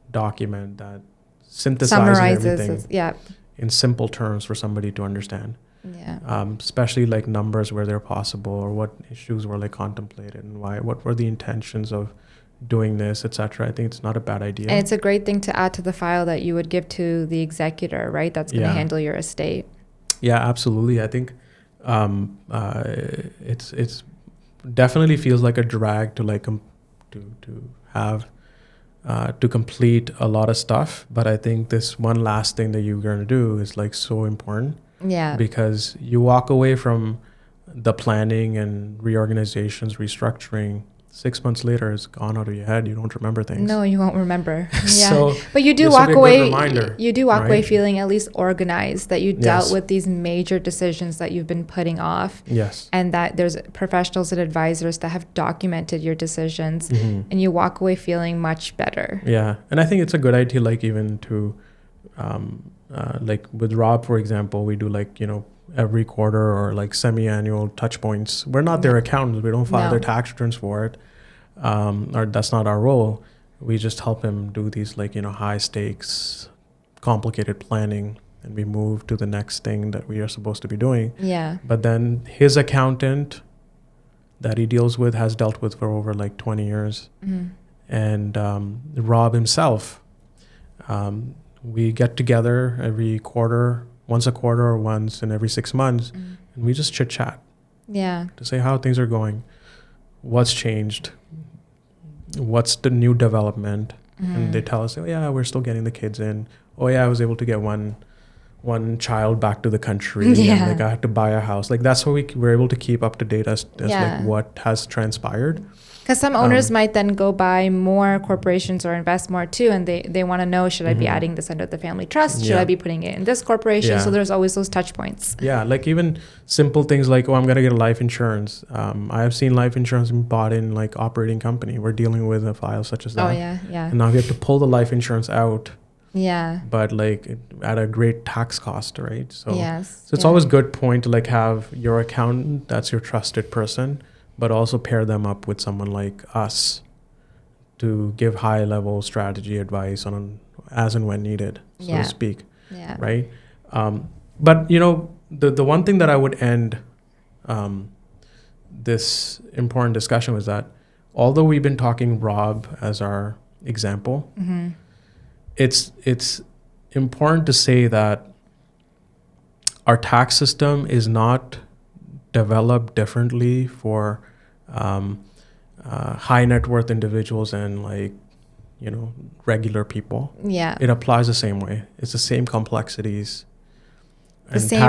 document that summarizes everything in simple terms for somebody to understand. Yeah. Especially like numbers where they're possible, or what issues were like contemplated and why, what were the intentions of doing this, etc. I think it's not a bad idea. And it's a great thing to add to the file that you would give to the executor, right? That's going to handle your estate. Yeah, absolutely. I think it's definitely feels like a drag to like to have to complete a lot of stuff, but I think this one last thing that you're going to do is like so important. Yeah. Because you walk away from the planning and reorganizations, restructuring, 6 months later it's gone out of your head. You don't remember things. No, you won't remember. Yeah. So but you do this walk will be a away. good reminder, You do walk away right? feeling at least organized, that you dealt Yes. with these major decisions that you've been putting off. Yes. And that there's professionals and advisors that have documented your decisions, Mm-hmm. and you walk away feeling much better. Yeah. And I think it's a good idea, like even to, like with Rob, for example, we do like, every quarter or like semi-annual touch points. We're not their accountants. We don't file their tax returns for it. Or that's not our role. We just help him do these like, high stakes, complicated planning, and we move to the next thing that we are supposed to be doing. Yeah. But then his accountant that he deals with has dealt with for over like 20 years. Mm-hmm. And Rob himself, we get together every quarter, once a quarter or once in every 6 months, and we just chit chat. Yeah. To say how things are going, what's changed, what's the new development. And they tell us, oh yeah, we're still getting the kids in. Oh yeah, I was able to get one child back to the country. Yeah. And like I had to buy a house. Like that's how we're able to keep up to date as Yeah. like what has transpired. Because some owners might then go buy more corporations or invest more too, and they want to know, should I be adding this under the family trust? Should Yeah. I be putting it in this corporation? Yeah. So there's always those touch points. Yeah, like even simple things like, oh, I'm going to get a life insurance. I have seen life insurance being bought in like operating company. We're dealing with a file such as that. Oh, yeah, yeah. And now we have to pull the life insurance out, Yeah. but like at a great tax cost, right? So, Yes. so it's always a good point to like have your accountant, that's your trusted person, but also pair them up with someone like us to give high level strategy advice on as and when needed, so Yeah. to speak. Yeah. Right. But the one thing that I would end this important discussion was that although we've been talking Rob as our example, it's important to say that our tax system is not developed differently for high net worth individuals and like regular people. Yeah. It applies the same way. It's the same complexities. The same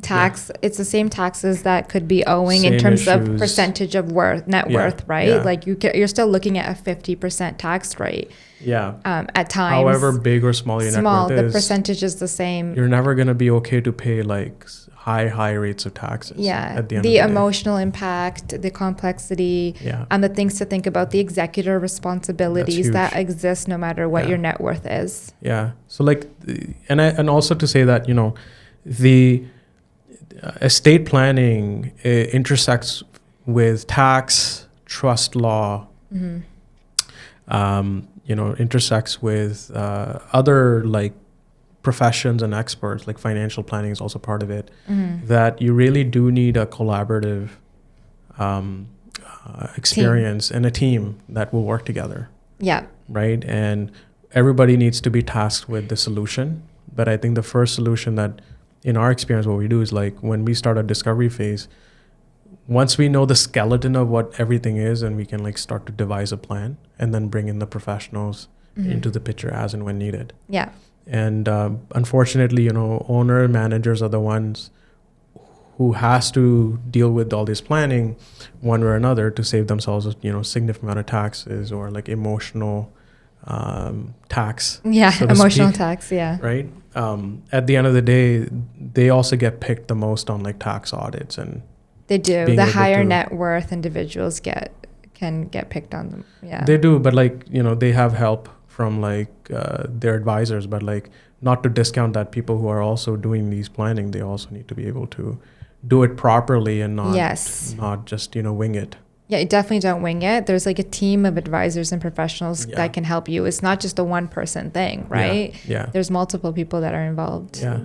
tax. It's the same taxes that could be owing in Same terms of issues. percentage of net worth, right? Yeah. Like you're still looking at a 50% tax rate. Yeah. At times. However big or small your net worth the is, percentage is the same. you're never going to be okay to pay like high rates of taxes. Yeah. At the end The of the day. emotional impact, the complexity, Yeah. and the things to think about, the executor responsibilities that exist no matter what your net worth is. Yeah. So like, and also to say that, the estate planning intersects with tax, trust law, intersects with other like professions and experts, like financial planning is also part of it, that you really do need a collaborative experience and a team that will work together. Yeah. Right. And everybody needs to be tasked with the solution. But I think the first solution that, in our experience, what we do is like when we start a discovery phase, once we know the skeleton of what everything is, and we can like start to devise a plan and then bring in the professionals into the picture as and when needed. Yeah. And unfortunately, owner managers are the ones who has to deal with all this planning one way or another to save themselves, significant amount of taxes or like emotional tax. Yeah, so to emotional speak, tax, yeah. Right? At the end of the day, they also get picked the most on like tax audits and they do. being The able higher to- net worth individuals can get picked on them. Yeah. They do, but like, they have help from like their advisors, but like not to discount that people who are also doing these planning, they also need to be able to do it properly and not just, wing it. Yeah, you definitely don't wing it. There's like a team of advisors and professionals that can help you. It's not just a one person thing, right? Yeah. There's multiple people that are involved. Yeah.